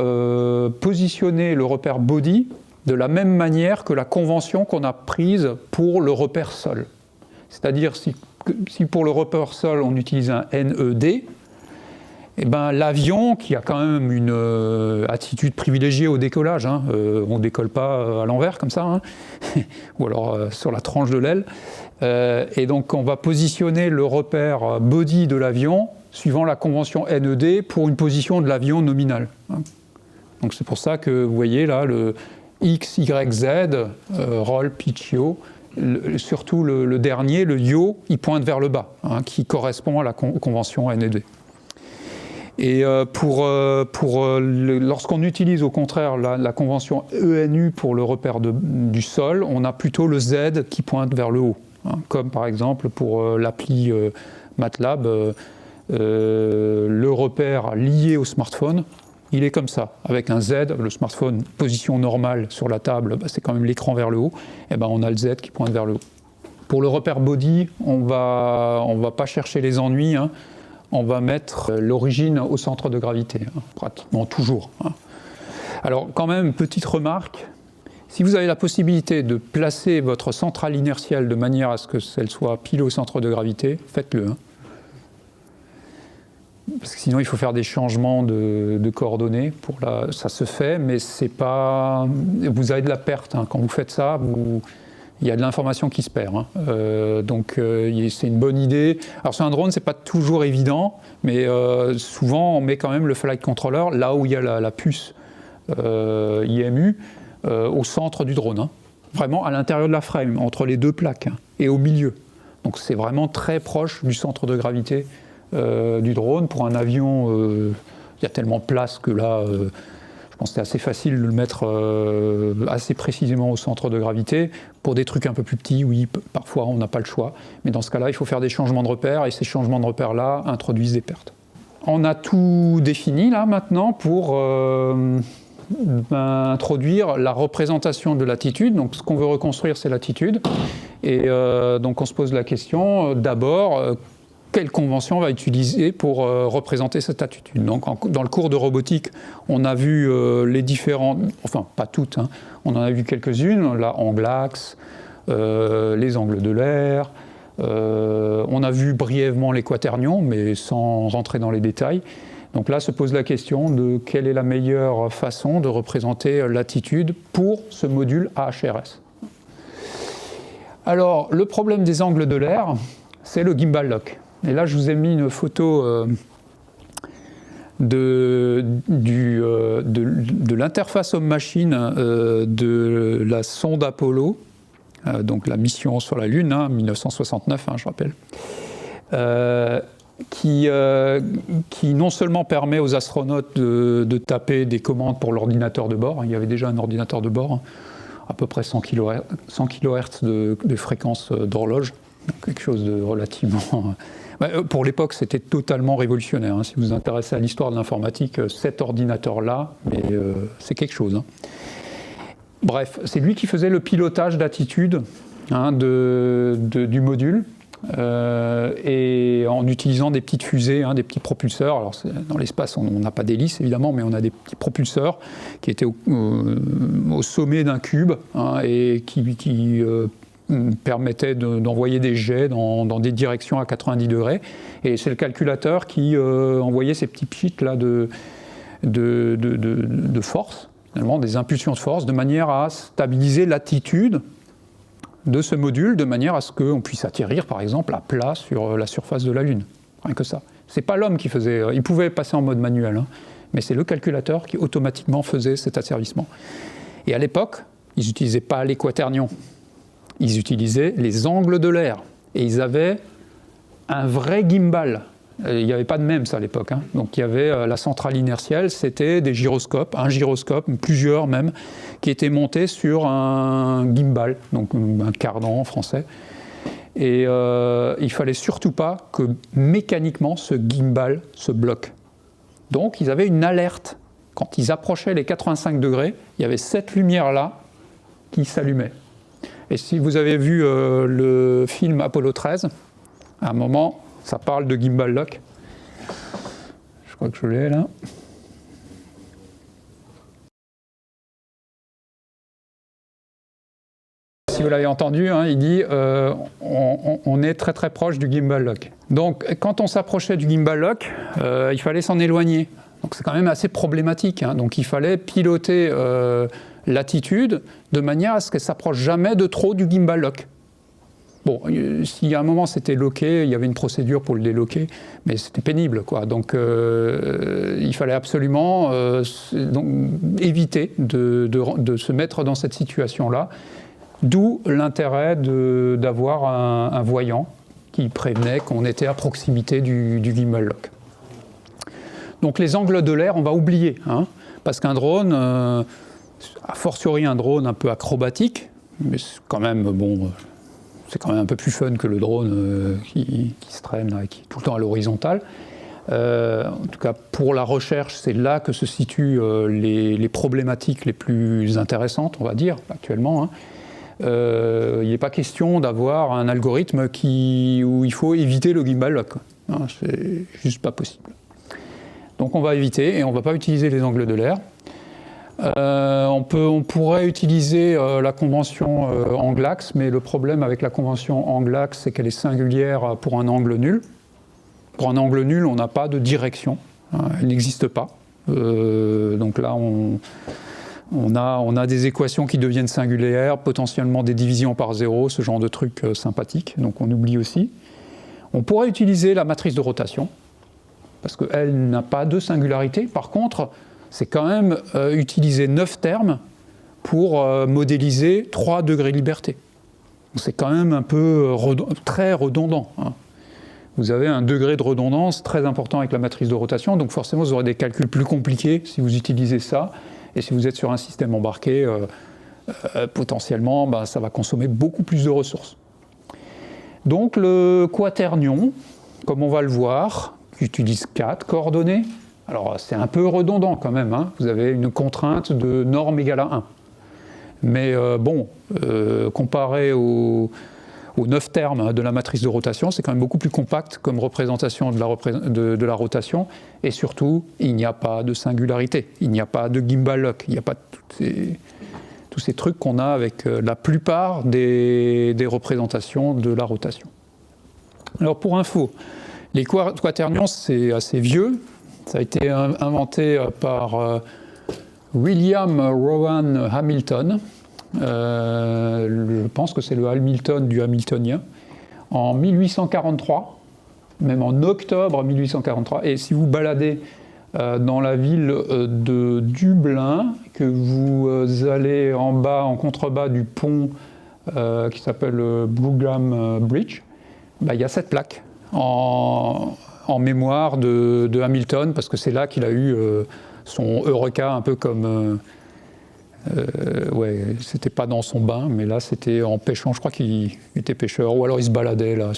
positionner le repère body de la même manière que la convention qu'on a prise pour le repère sol. C'est-à-dire si pour le repère sol on utilise un NED, eh ben, l'avion, qui a quand même une attitude privilégiée au décollage, hein, on ne décolle pas à l'envers comme ça, hein, ou alors sur la tranche de l'aile, et donc on va positionner le repère body de l'avion suivant la convention NED pour une position de l'avion nominale. Hein. Donc c'est pour ça que vous voyez là le X, Y, Z, roll, pitch, yaw, surtout le dernier, le yaw, il pointe vers le bas, hein, qui correspond à la convention NED. Et lorsqu'on utilise au contraire la convention ENU pour le repère du sol, on a plutôt le Z qui pointe vers le haut. Hein, comme par exemple pour l'appli MATLAB, le repère lié au smartphone, il est comme ça, avec un Z, le smartphone position normale sur la table, bah, c'est quand même l'écran vers le haut, et ben on a le Z qui pointe vers le haut. Pour le repère body, on va pas chercher les ennuis, hein. On va mettre l'origine au centre de gravité, hein, pratiquement toujours, hein. Alors quand même, petite remarque, si vous avez la possibilité de placer votre centrale inertielle de manière à ce qu'elle soit pile au centre de gravité, faites-le, hein. Parce que sinon il faut faire des changements de coordonnées. Ça se fait, mais c'est pas. Vous avez de la perte, hein. Quand vous faites ça, il y a de l'information qui se perd, hein. C'est une bonne idée. Alors sur un drone, c'est pas toujours évident, mais souvent on met quand même le flight controller là où il y a la puce IMU au centre du drone, hein. Vraiment à l'intérieur de la frame, entre les deux plaques, hein, et au milieu. Donc c'est vraiment très proche du centre de gravité du drone. Pour un avion, il y a tellement de place que là, je pense que c'est assez facile de le mettre assez précisément au centre de gravité. Pour des trucs un peu plus petits, oui, parfois on n'a pas le choix. Mais dans ce cas-là, il faut faire des changements de repères, et ces changements de repères-là introduisent des pertes. On a tout défini là maintenant pour introduire la représentation de l'attitude. Donc ce qu'on veut reconstruire, c'est l'attitude. Et donc on se pose la question, d'abord, quelle convention on va utiliser pour représenter cette attitude. Donc dans le cours de robotique, on a vu les différentes, enfin pas toutes, hein, on en a vu quelques-unes, là, angle axe, les angles de l'air, on a vu brièvement les quaternions, mais sans rentrer dans les détails. Donc là se pose la question de quelle est la meilleure façon de représenter l'attitude pour ce module AHRS. Alors le problème des angles de l'air, c'est le gimbal lock. Et là, je vous ai mis une photo de l'interface homme-machine de la sonde Apollo, donc la mission sur la Lune, hein, 1969, hein, je rappelle, qui non seulement permet aux astronautes de taper des commandes pour l'ordinateur de bord, hein, il y avait déjà un ordinateur de bord, hein, à peu près 100 kHz de fréquence d'horloge, quelque chose de relativement... Pour l'époque, c'était totalement révolutionnaire, hein. Si vous vous intéressez à l'histoire de l'informatique, cet ordinateur-là, c'est quelque chose, hein. Bref, c'est lui qui faisait le pilotage d'attitude, hein, du module, et en utilisant des petites fusées, hein, des petits propulseurs. Alors, dans l'espace, on n'a pas d'hélice, évidemment, mais on a des petits propulseurs qui étaient au sommet d'un cube, hein, et qui permettait d'envoyer des jets dans des directions à 90 degrés. Et c'est le calculateur qui envoyait ces petits pchits là de force, finalement, des impulsions de force, de manière à stabiliser l'attitude de ce module, de manière à ce qu'on puisse atterrir, par exemple, à plat sur la surface de la Lune. Rien que ça. C'est pas l'homme qui faisait... Il pouvait passer en mode manuel, hein, mais c'est le calculateur qui automatiquement faisait cet asservissement. Et à l'époque, ils n'utilisaient pas les quaternions. Ils utilisaient les angles de l'air. Et ils avaient un vrai gimbal. Il n'y avait pas de MEMS à l'époque, hein. Donc il y avait la centrale inertielle, c'était des gyroscopes, un gyroscope, plusieurs même, qui étaient montés sur un gimbal, donc un cardan en français. Et il ne fallait surtout pas que mécaniquement ce gimbal se bloque. Donc ils avaient une alerte. Quand ils approchaient les 85 degrés, il y avait cette lumière-là qui s'allumait. Et si vous avez vu le film Apollo 13, à un moment, ça parle de gimbal lock. Je crois que je l'ai là. Si vous l'avez entendu, hein, il dit on est très très proche du gimbal lock. Donc quand on s'approchait du gimbal lock, il fallait s'en éloigner. Donc c'est quand même assez problématique, hein. Donc il fallait piloter l'attitude de manière à ce qu'elle ne s'approche jamais de trop du gimbal lock. Bon, s'il y a un moment c'était locké, il y avait une procédure pour le déloquer, mais c'était pénible, quoi. Donc il fallait absolument éviter de se mettre dans cette situation-là, d'où l'intérêt d'avoir un voyant qui prévenait qu'on était à proximité du gimbal lock. Donc les angles de l'air, on va oublier, hein, parce qu'un drone, a fortiori un drone un peu acrobatique, mais c'est quand même, bon, c'est quand même un peu plus fun que le drone qui se traîne, là, qui est tout le temps à l'horizontale. En tout cas, pour la recherche, c'est là que se situent les problématiques les plus intéressantes, on va dire, actuellement, hein. il n'est pas question d'avoir un algorithme où il faut éviter le gimbal lock. Hein, c'est juste pas possible. Donc on va éviter et on ne va pas utiliser les angles de l'air. On pourrait utiliser la convention angle-axe, mais le problème avec la convention angle-axe, c'est qu'elle est singulière pour un angle nul. Pour un angle nul, on n'a pas de direction, hein, elle n'existe pas. Donc là, on a des équations qui deviennent singulières, potentiellement des divisions par zéro, ce genre de truc sympathique, donc on oublie aussi. On pourrait utiliser la matrice de rotation, parce qu'elle n'a pas de singularité. Par contre, c'est quand même utiliser 9 termes pour modéliser 3 degrés de liberté. C'est quand même un peu très redondant. Hein. Vous avez un degré de redondance très important avec la matrice de rotation, donc forcément vous aurez des calculs plus compliqués si vous utilisez ça. Et si vous êtes sur un système embarqué, potentiellement, ça va consommer beaucoup plus de ressources. Donc le quaternion, comme on va le voir, utilise 4 coordonnées. Alors c'est un peu redondant quand même, hein. Vous avez une contrainte de norme égale à 1. Mais comparé aux 9 termes de la matrice de rotation, c'est quand même beaucoup plus compact comme représentation de la rotation. Et surtout, il n'y a pas de singularité, il n'y a pas de gimbal lock, il n'y a pas tous ces trucs qu'on a avec la plupart des représentations de la rotation. Alors pour info, les quaternions, c'est assez vieux. Ça a été inventé par William Rowan Hamilton. Je pense que c'est le Hamilton du Hamiltonien, en 1843, même en octobre 1843. Et si vous baladez dans la ville de Dublin, que vous allez en bas, en contrebas du pont qui s'appelle Brougham Bridge, il y a cette plaque en mémoire de Hamilton, parce que c'est là qu'il a eu son Eureka, un peu comme... c'était pas dans son bain, mais là c'était en pêchant, je crois qu'il était pêcheur, ou alors il se baladait là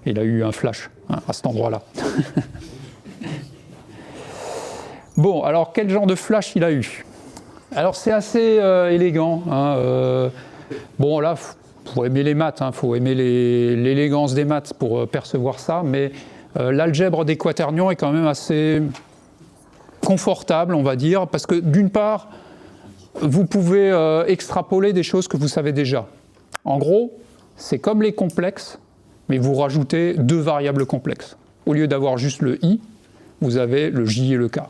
il a eu un flash à cet endroit-là. Bon, alors quel genre de flash il a eu? Alors c'est assez élégant, hein, bon là, faut aimer les maths, hein, faut aimer l'élégance des maths pour percevoir ça, mais l'algèbre des quaternions est quand même assez confortable, on va dire, parce que d'une part, vous pouvez extrapoler des choses que vous savez déjà. En gros, c'est comme les complexes, mais vous rajoutez 2 variables complexes. Au lieu d'avoir juste le i, vous avez le j et le k.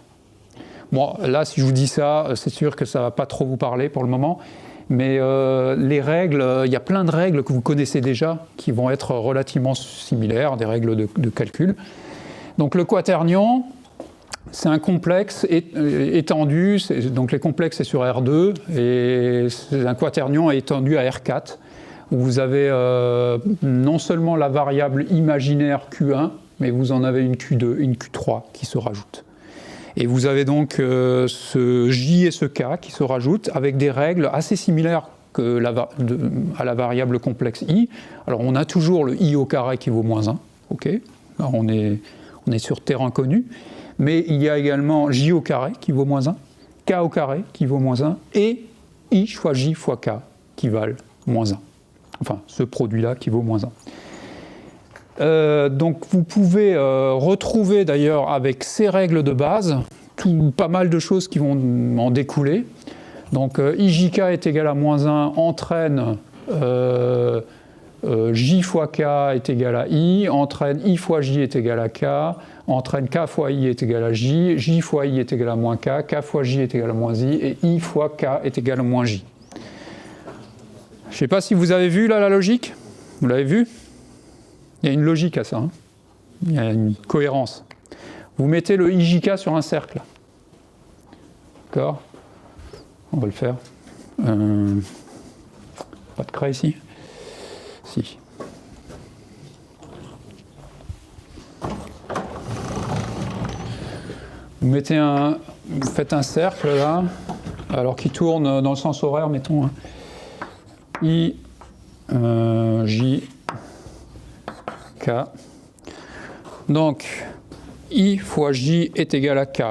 Bon, là, si je vous dis ça, c'est sûr que ça ne va pas trop vous parler pour le moment, mais les règles, il y a plein de règles que vous connaissez déjà qui vont être relativement similaires, des règles de calcul. Donc le quaternion, c'est un complexe étendu, donc les complexes c'est sur R2, et c'est un quaternion étendu à R4, où vous avez non seulement la variable imaginaire Q1, mais vous en avez une Q2, une Q3 qui se rajoutent. Et vous avez donc ce J et ce K qui se rajoutent avec des règles assez similaires à la variable complexe I. Alors on a toujours le I au carré qui vaut moins 1, ok. Alors on est sur terrain connu. Mais il y a également J au carré qui vaut moins 1, K au carré qui vaut moins 1, et I fois J fois K qui valent moins 1. Enfin, ce produit-là qui vaut moins 1. Donc vous pouvez retrouver d'ailleurs avec ces règles de base pas mal de choses qui vont en découler. Donc IJK est égal à moins 1 entraîne J fois K est égal à I, entraîne I fois J est égal à K, entraîne K fois I est égal à J, J fois I est égal à moins K, K fois J est égal à moins I, et I fois K est égal à moins J. Je ne sais pas si vous avez vu là la logique. Vous l'avez vu? Il y a une logique à ça. Hein, il y a une cohérence. Vous mettez le IJK sur un cercle. D'accord? On va le faire. Pas de craie ici? Si. Vous faites un cercle là, alors qui tourne dans le sens horaire, mettons. Hein. I, J, K. Donc, I fois J est égal à K.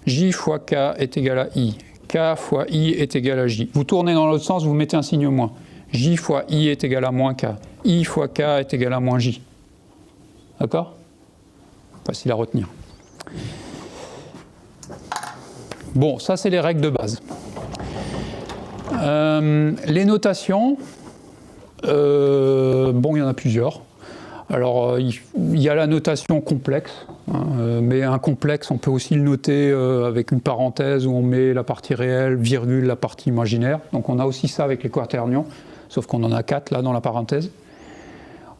J fois K est égal à I. K fois I est égal à J. Vous tournez dans l'autre sens, vous mettez un signe moins. J fois I est égal à moins K. I fois K est égal à moins J. D'accord? Facile à retenir. Bon, ça c'est les règles de base. Les notations, bon, il y en a plusieurs. Alors, il y a la notation complexe, hein, mais un complexe, on peut aussi le noter avec une parenthèse où on met la partie réelle, virgule, la partie imaginaire. Donc, on a aussi ça avec les quaternions, sauf qu'on en a 4 là dans la parenthèse.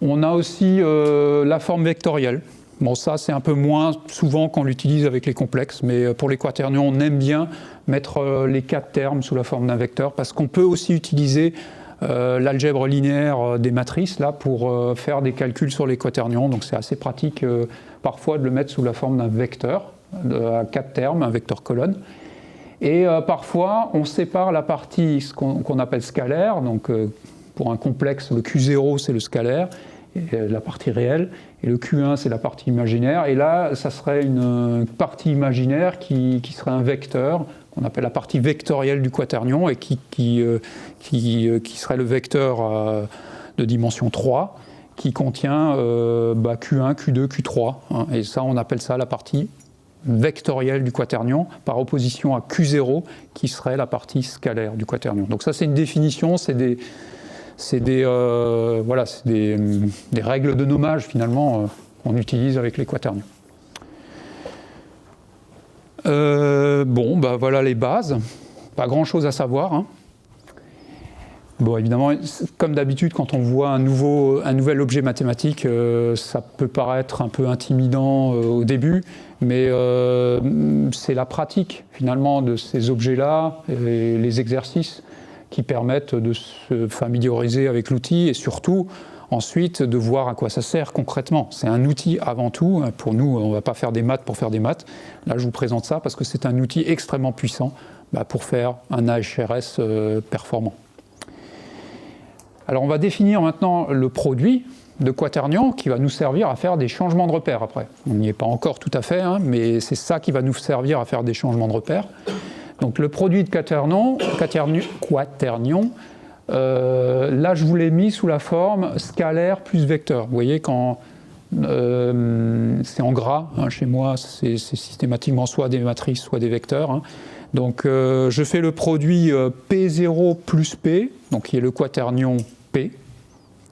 On a aussi la forme vectorielle. Bon, ça, c'est un peu moins souvent qu'on l'utilise avec les complexes, mais pour les quaternions, on aime bien mettre les 4 termes sous la forme d'un vecteur, parce qu'on peut aussi utiliser l'algèbre linéaire des matrices là, pour faire des calculs sur les quaternions. Donc c'est assez pratique parfois de le mettre sous la forme d'un vecteur à 4 termes, un vecteur colonne. Et parfois on sépare la partie ce qu'on appelle scalaire. Donc pour un complexe, le Q0 c'est le scalaire, et la partie réelle, et le Q1 c'est la partie imaginaire. Et là ça serait une partie imaginaire qui serait un vecteur, qu'on appelle la partie vectorielle du quaternion, et qui serait le vecteur de dimension 3, qui contient Q1, Q2, Q3. Hein, et ça, on appelle ça la partie vectorielle du quaternion, par opposition à Q0, qui serait la partie scalaire du quaternion. Donc ça, c'est une définition, c'est des règles de nommage, finalement, qu'on utilise avec les quaternions. Bon, voilà les bases. Pas grand-chose à savoir. Hein. Bon, évidemment, comme d'habitude, quand on voit un nouvel objet mathématique, ça peut paraître un peu intimidant au début, mais c'est la pratique, finalement, de ces objets-là, et les exercices qui permettent de se familiariser avec l'outil, et surtout, ensuite, de voir à quoi ça sert concrètement. C'est un outil avant tout. Pour nous, on ne va pas faire des maths pour faire des maths. Là, je vous présente ça parce que c'est un outil extrêmement puissant pour faire un AHRS performant. Alors, on va définir maintenant le produit de quaternion qui va nous servir à faire des changements de repères après. On n'y est pas encore tout à fait, hein, mais c'est ça qui va nous servir à faire des changements de repères. Donc, le produit de quaternion, là, je vous l'ai mis sous la forme scalaire plus vecteur. Vous voyez, quand c'est en gras, hein, chez moi, c'est systématiquement soit des matrices, soit des vecteurs. Hein. Donc, je fais le produit P0 plus P, donc qui est le quaternion P,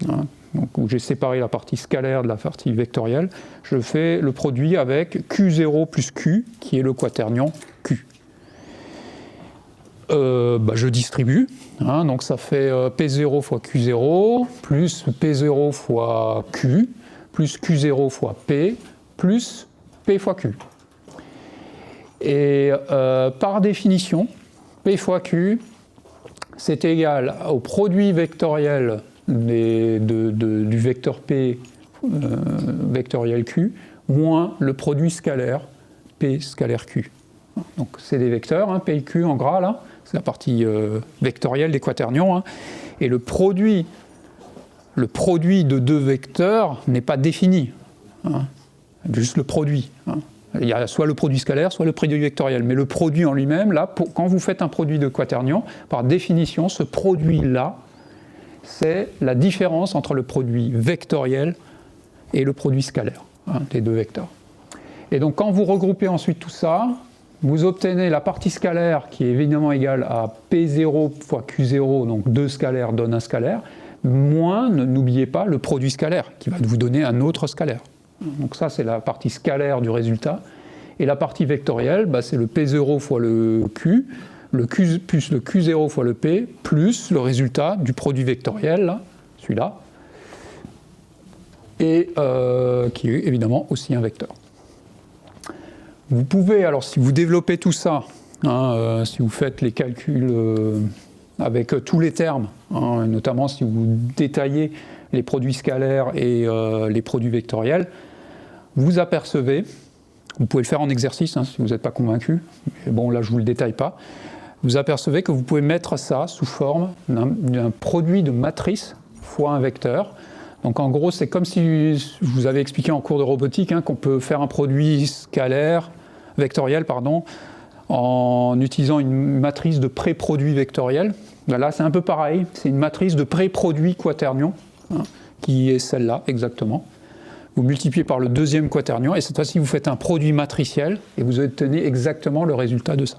hein, donc, où j'ai séparé la partie scalaire de la partie vectorielle. Je fais le produit avec Q0 plus Q, qui est le quaternion Q. Je distribue, hein, donc ça fait P0 fois Q0, plus P0 fois Q, plus Q0 fois P, plus P fois Q. Et par définition, P fois Q, c'est égal au produit vectoriel du vecteur P vectoriel Q, moins le produit scalaire P scalaire Q. Donc c'est des vecteurs, hein, P et Q en gras là. C'est la partie vectorielle des quaternions. Hein. Et le produit de deux vecteurs n'est pas défini. Hein. Juste le produit. Hein. Il y a soit le produit scalaire, soit le produit vectoriel. Mais le produit en lui-même, là, quand vous faites un produit de quaternion, par définition, ce produit-là, c'est la différence entre le produit vectoriel et le produit scalaire, hein, des deux vecteurs. Et donc quand vous regroupez ensuite tout ça, vous obtenez la partie scalaire qui est évidemment égale à P0 fois Q0, donc 2 scalaires donnent un scalaire, moins, n'oubliez pas, le produit scalaire, qui va vous donner un autre scalaire. Donc ça, c'est la partie scalaire du résultat. Et la partie vectorielle, c'est le P0 fois le Q plus le Q0 fois le P, plus le résultat du produit vectoriel, là, celui-là, et qui est évidemment aussi un vecteur. Vous pouvez, alors si vous développez tout ça, hein, si vous faites les calculs avec tous les termes, hein, notamment si vous détaillez les produits scalaires et les produits vectoriels, vous apercevez, vous pouvez le faire en exercice hein, si vous n'êtes pas convaincu, mais bon là je ne vous le détaille pas, vous apercevez que vous pouvez mettre ça sous forme d'un produit de matrice fois un vecteur. Donc en gros c'est comme si je vous avais expliqué en cours de robotique hein, qu'on peut faire un produit scalaire, vectoriel, pardon, en utilisant une matrice de pré-produit vectoriel. Là, c'est un peu pareil. C'est une matrice de pré-produit quaternion, hein, qui est celle-là, exactement. Vous multipliez par le deuxième quaternion, et cette fois-ci, vous faites un produit matriciel, et vous obtenez exactement le résultat de ça.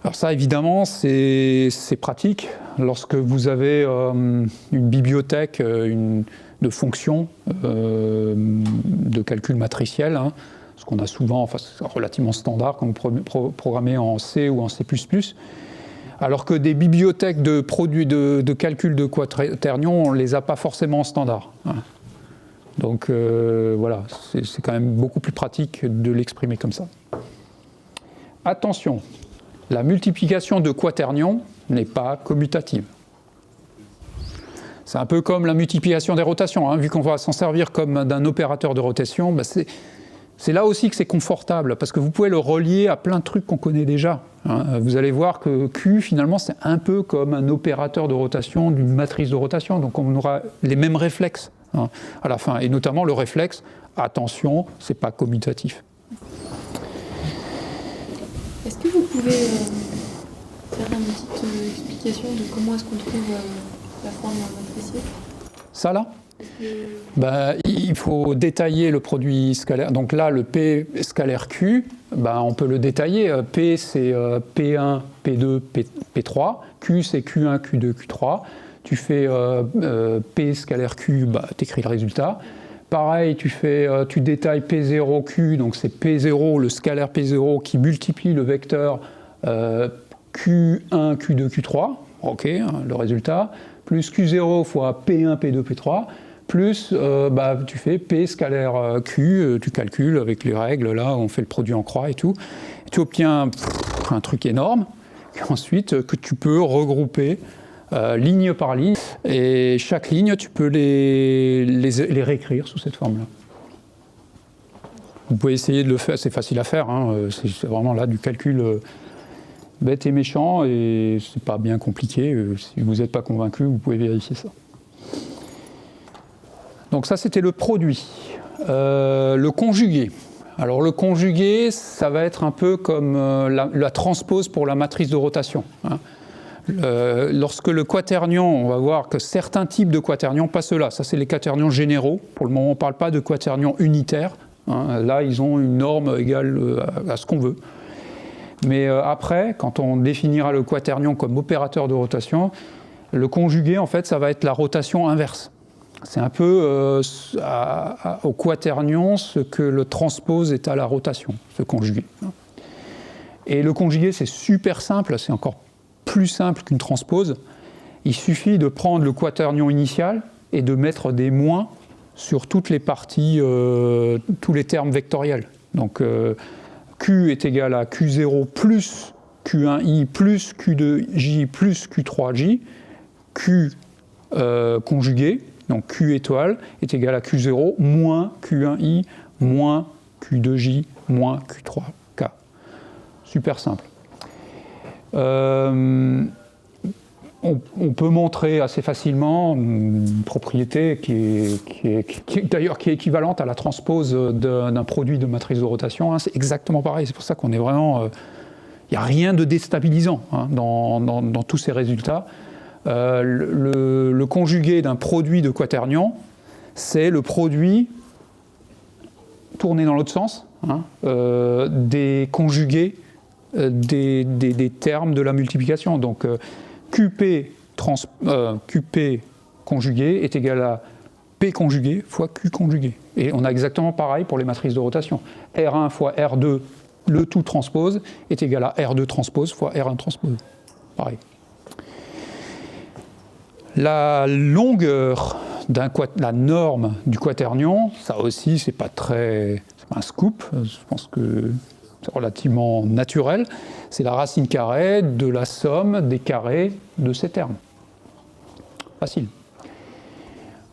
Alors ça, évidemment, c'est pratique lorsque vous avez une bibliothèque de fonctions de calcul matriciel, hein, ce qu'on a souvent, enfin, c'est relativement standard quand vous programmez en C ou en C++, alors que des bibliothèques de produits de calcul de quaternion, on ne les a pas forcément en standard. Hein. Donc voilà, c'est quand même beaucoup plus pratique de l'exprimer comme ça. Attention, la multiplication de quaternions n'est pas commutative. C'est un peu comme la multiplication des rotations, hein, vu qu'on va s'en servir comme d'un opérateur de rotation, bah c'est là aussi que c'est confortable, parce que vous pouvez le relier à plein de trucs qu'on connaît déjà. Hein. Vous allez voir que Q, finalement, c'est un peu comme un opérateur de rotation d'une matrice de rotation, donc on aura les mêmes réflexes, hein, à la fin, et notamment le réflexe, attention, c'est pas commutatif. Est-ce que vous pouvez faire une petite explication de comment est-ce qu'on trouve la forme matricielle? Ça là? Il faut détailler le produit scalaire. Donc là, le P scalaire Q, on peut le détailler. P, c'est P1, P2, P3. Q, c'est Q1, Q2, Q3. Tu fais P scalaire Q, tu écris le résultat. Pareil, tu détailles P0Q, donc c'est P0, le scalaire P0 qui multiplie le vecteur Q1, Q2, Q3. OK, le résultat. Plus Q0 fois P1, P2, P3. Plus, tu fais P scalaire Q, tu calcules avec les règles, là, on fait le produit en croix et tout. Et tu obtiens un truc énorme, ensuite, que tu peux regrouper ligne par ligne. Et chaque ligne, tu peux les réécrire sous cette forme-là. Vous pouvez essayer de le faire, c'est facile à faire, hein, c'est vraiment là du calcul bête et méchant, et c'est pas bien compliqué. Si vous n'êtes pas convaincu, vous pouvez vérifier ça. Donc ça, c'était le produit. Le conjugué. Alors le conjugué, ça va être un peu comme la transpose pour la matrice de rotation. Hein. Lorsque le quaternion, on va voir que certains types de quaternions, pas ceux-là, ça c'est les quaternions généraux. Pour le moment, on ne parle pas de quaternions unitaires. Hein. Là, ils ont une norme égale à ce qu'on veut. Mais après, quand on définira le quaternion comme opérateur de rotation, le conjugué, en fait, ça va être la rotation inverse. C'est un peu au quaternion ce que le transpose est à la rotation, ce conjugué. Et le conjugué, c'est super simple, c'est encore plus simple qu'une transpose. Il suffit de prendre le quaternion initial et de mettre des moins sur toutes les parties, tous les termes vectoriels. Donc Q est égal à Q0 plus Q1i plus Q2j plus Q3j, Q conjugué. Donc Q étoile est égal à Q0 moins Q1i moins Q2j moins Q3k. Super simple. On peut montrer assez facilement une propriété qui est équivalente à la transpose d'un produit de matrice de rotation. Hein. C'est exactement pareil. C'est pour ça qu'on est vraiment... Il n'y a rien de déstabilisant, hein, dans tous ces résultats. Le conjugué d'un produit de quaternion, c'est le produit tourné dans l'autre sens, hein, des conjugués des termes de la multiplication. Donc QP conjugué est égal à P conjugué fois Q conjugué. Et on a exactement pareil pour les matrices de rotation. R1 fois R2, le tout transpose, est égal à R2 transpose fois R1 transpose. Pareil. La longueur la norme du quaternion, ça aussi, c'est pas un scoop, je pense que c'est relativement naturel, c'est la racine carrée de la somme des carrés de ces termes. Facile.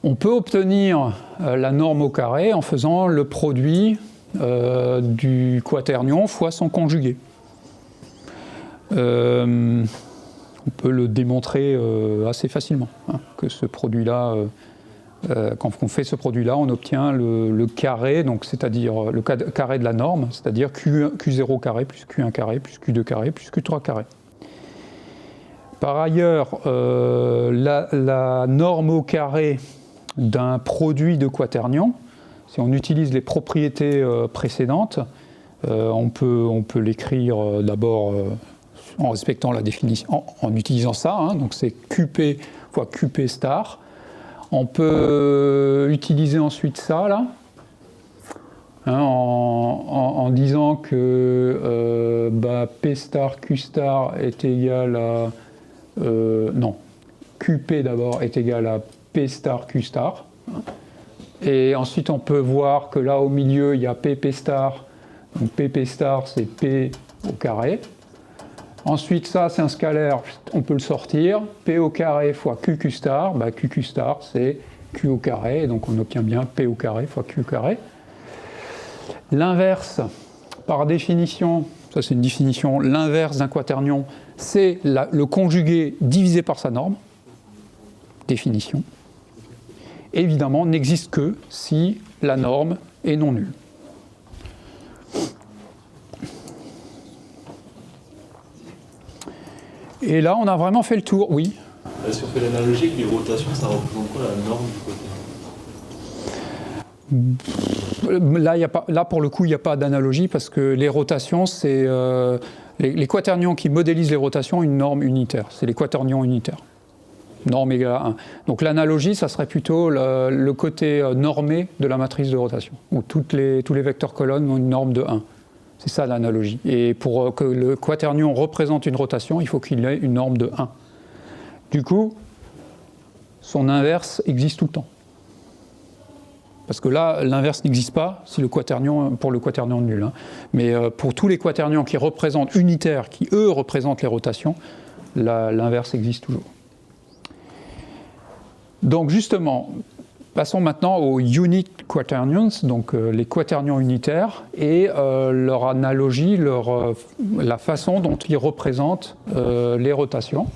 On peut obtenir la norme au carré en faisant le produit du quaternion fois son conjugué. On peut le démontrer assez facilement, hein, que ce produit-là, quand on fait ce produit-là, on obtient le carré, donc c'est-à-dire le carré de la norme, c'est-à-dire Q0 carré plus Q1 carré plus Q2 carré plus Q3 carré. Par ailleurs, la norme au carré d'un produit de quaternion, si on utilise les propriétés précédentes, on peut l'écrire d'abord en respectant la définition, en utilisant ça, hein, donc c'est QP fois QP star. On peut utiliser ensuite ça, là, hein, en disant que P star Q star est égal à... non, QP d'abord est égal à P star Q star. Et ensuite, on peut voir que là, au milieu, il y a PP star. Donc PP star, c'est P au carré. Ensuite, ça, c'est un scalaire, on peut le sortir. P au carré fois QQ star. QQ star, c'est Q au carré. Donc, on obtient bien P au carré fois Q au carré. L'inverse, par définition, ça c'est une définition, l'inverse d'un quaternion, c'est le conjugué divisé par sa norme. Définition. Évidemment, n'existe que si la norme est non nulle. Et là, on a vraiment fait le tour, oui. Si on fait l'analogie avec les rotations, ça représente quoi la norme du côté? Là, pour le coup, il n'y a pas d'analogie parce que les rotations, c'est les quaternions qui modélisent les rotations ont une norme unitaire. C'est les quaternions unitaires. Norme égale à 1. Donc l'analogie, ça serait plutôt le côté normé de la matrice de rotation, où tous les vecteurs colonnes ont une norme de 1. C'est ça l'analogie. Et pour que le quaternion représente une rotation, il faut qu'il ait une norme de 1. Du coup, son inverse existe tout le temps. Parce que là, l'inverse n'existe pas si pour le quaternion nul. Hein. Mais pour tous les quaternions qui représentent unitaires, qui eux représentent les rotations, l'inverse existe toujours. Donc justement, passons maintenant aux unit quaternions, donc les quaternions unitaires, et leur analogie, la façon dont ils représentent les rotations.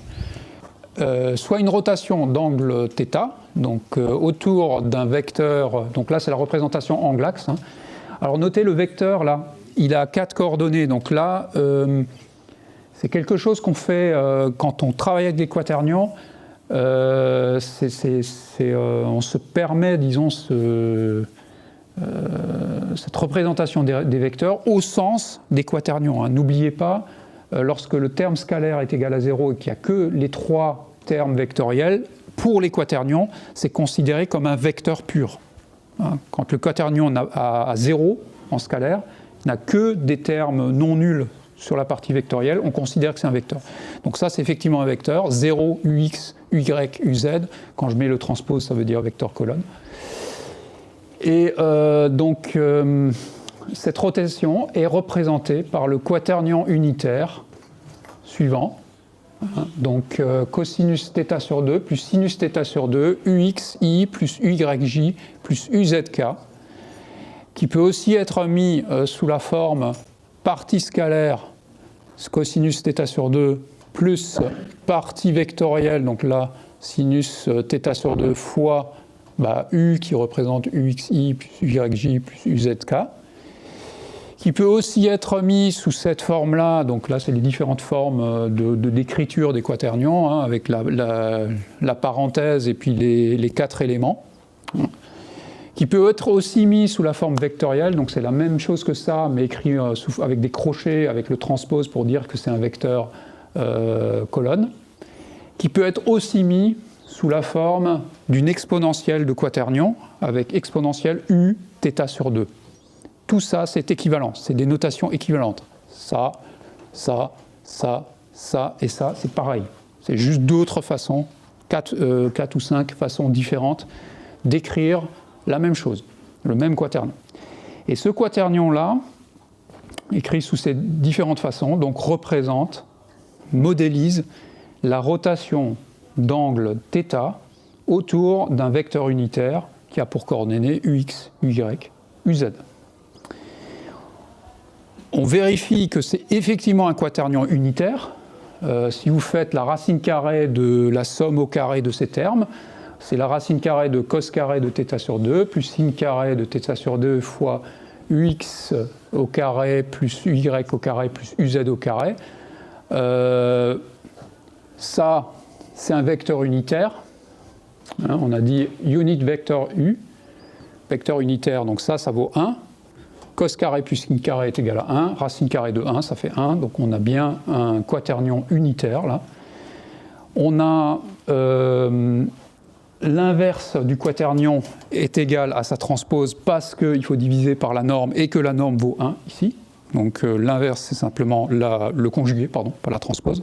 Soit une rotation d'angle θ, donc autour d'un vecteur, donc là c'est la représentation angle-axe. Hein. Alors notez le vecteur là, il a 4 coordonnées, donc là c'est quelque chose qu'on fait quand on travaille avec des quaternions. On se permet, disons, cette représentation des vecteurs au sens des quaternions. Hein. N'oubliez pas, lorsque le terme scalaire est égal à 0 et qu'il n'y a que les 3 termes vectoriels, pour les quaternions, c'est considéré comme un vecteur pur. Hein. Quand le quaternion a 0 en scalaire, n'a que des termes non nuls sur la partie vectorielle, on considère que c'est un vecteur. Donc ça, c'est effectivement un vecteur, 0, UX, UY, UZ. Quand je mets le transpose, ça veut dire vecteur colonne. Et cette rotation est représentée par le quaternion unitaire suivant. Donc cosinus θ sur 2 plus sinus θ sur 2, UXI plus UYJ plus UZK, qui peut aussi être mis sous la forme partie scalaire cosinus θ sur 2 plus partie vectorielle, donc là sinus θ sur 2 fois U qui représente UXI plus UYJ plus UZK, qui peut aussi être mis sous cette forme-là, donc là c'est les différentes formes d'écriture des quaternions, hein, avec la parenthèse et puis les 4 éléments, qui peut être aussi mis sous la forme vectorielle, donc c'est la même chose que ça, mais écrit avec des crochets, avec le transpose pour dire que c'est un vecteur colonne, qui peut être aussi mis sous la forme d'une exponentielle de quaternion, avec exponentielle U θ sur 2. Tout ça, c'est équivalent, c'est des notations équivalentes. Ça, ça, ça, ça et ça, c'est pareil. C'est juste d'autres façons, 4 ou 5 façons différentes d'écrire la même chose, le même quaternion. Et ce quaternion-là, écrit sous ces différentes façons, donc représente, modélise la rotation d'angle θ autour d'un vecteur unitaire qui a pour coordonnées UX, UY, UZ. On vérifie que c'est effectivement un quaternion unitaire. Si vous faites la racine carrée de la somme au carré de ces termes, c'est la racine carrée de cos carré de θ sur 2 plus sin carré de θ sur 2 fois ux au carré plus uy au carré plus uz au carré. Ça, c'est un vecteur unitaire. Hein, on a dit unit vector U, vecteur unitaire, donc ça vaut 1. Cos carré plus sin carré est égal à 1. Racine carrée de 1, ça fait 1. Donc on a bien un quaternion unitaire, là. On a l'inverse du quaternion est égal à sa transpose parce qu'il faut diviser par la norme et que la norme vaut 1 ici. Donc l'inverse, c'est simplement le conjugué, pardon, pas la transpose.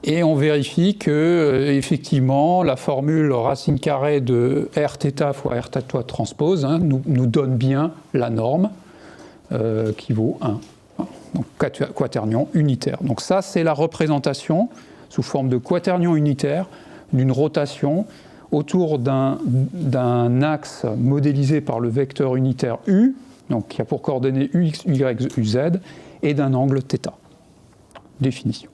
Et on vérifie que, effectivement, la formule racine carrée de Rθ fois Rθ transpose nous donne bien la norme qui vaut 1. Donc quaternion unitaire. Donc ça, c'est la représentation sous forme de quaternion unitaire d'une rotation autour d'un axe modélisé par le vecteur unitaire U, donc qui a pour coordonnées UX, Y, UZ, et d'un angle θ. Définition.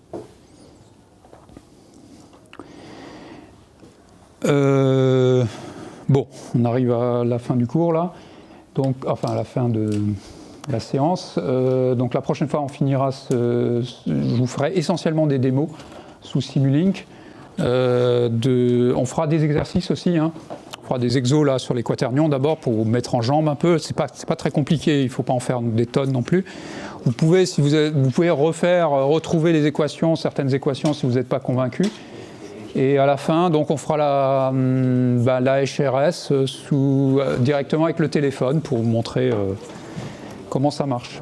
Bon, on arrive à la fin du cours là, donc, enfin à la fin de la séance. Donc la prochaine fois, on finira je vous ferai essentiellement des démos sous Simulink. On fera des exercices aussi, hein. On fera des exos là sur les quaternions d'abord pour vous mettre en jambe un peu. C'est pas très compliqué, il ne faut pas en faire des tonnes non plus. Vous pouvez, vous pouvez retrouver les équations, certaines équations si vous n'êtes pas convaincu. Et à la fin, donc on fera la HRS directement avec le téléphone pour vous montrer comment ça marche.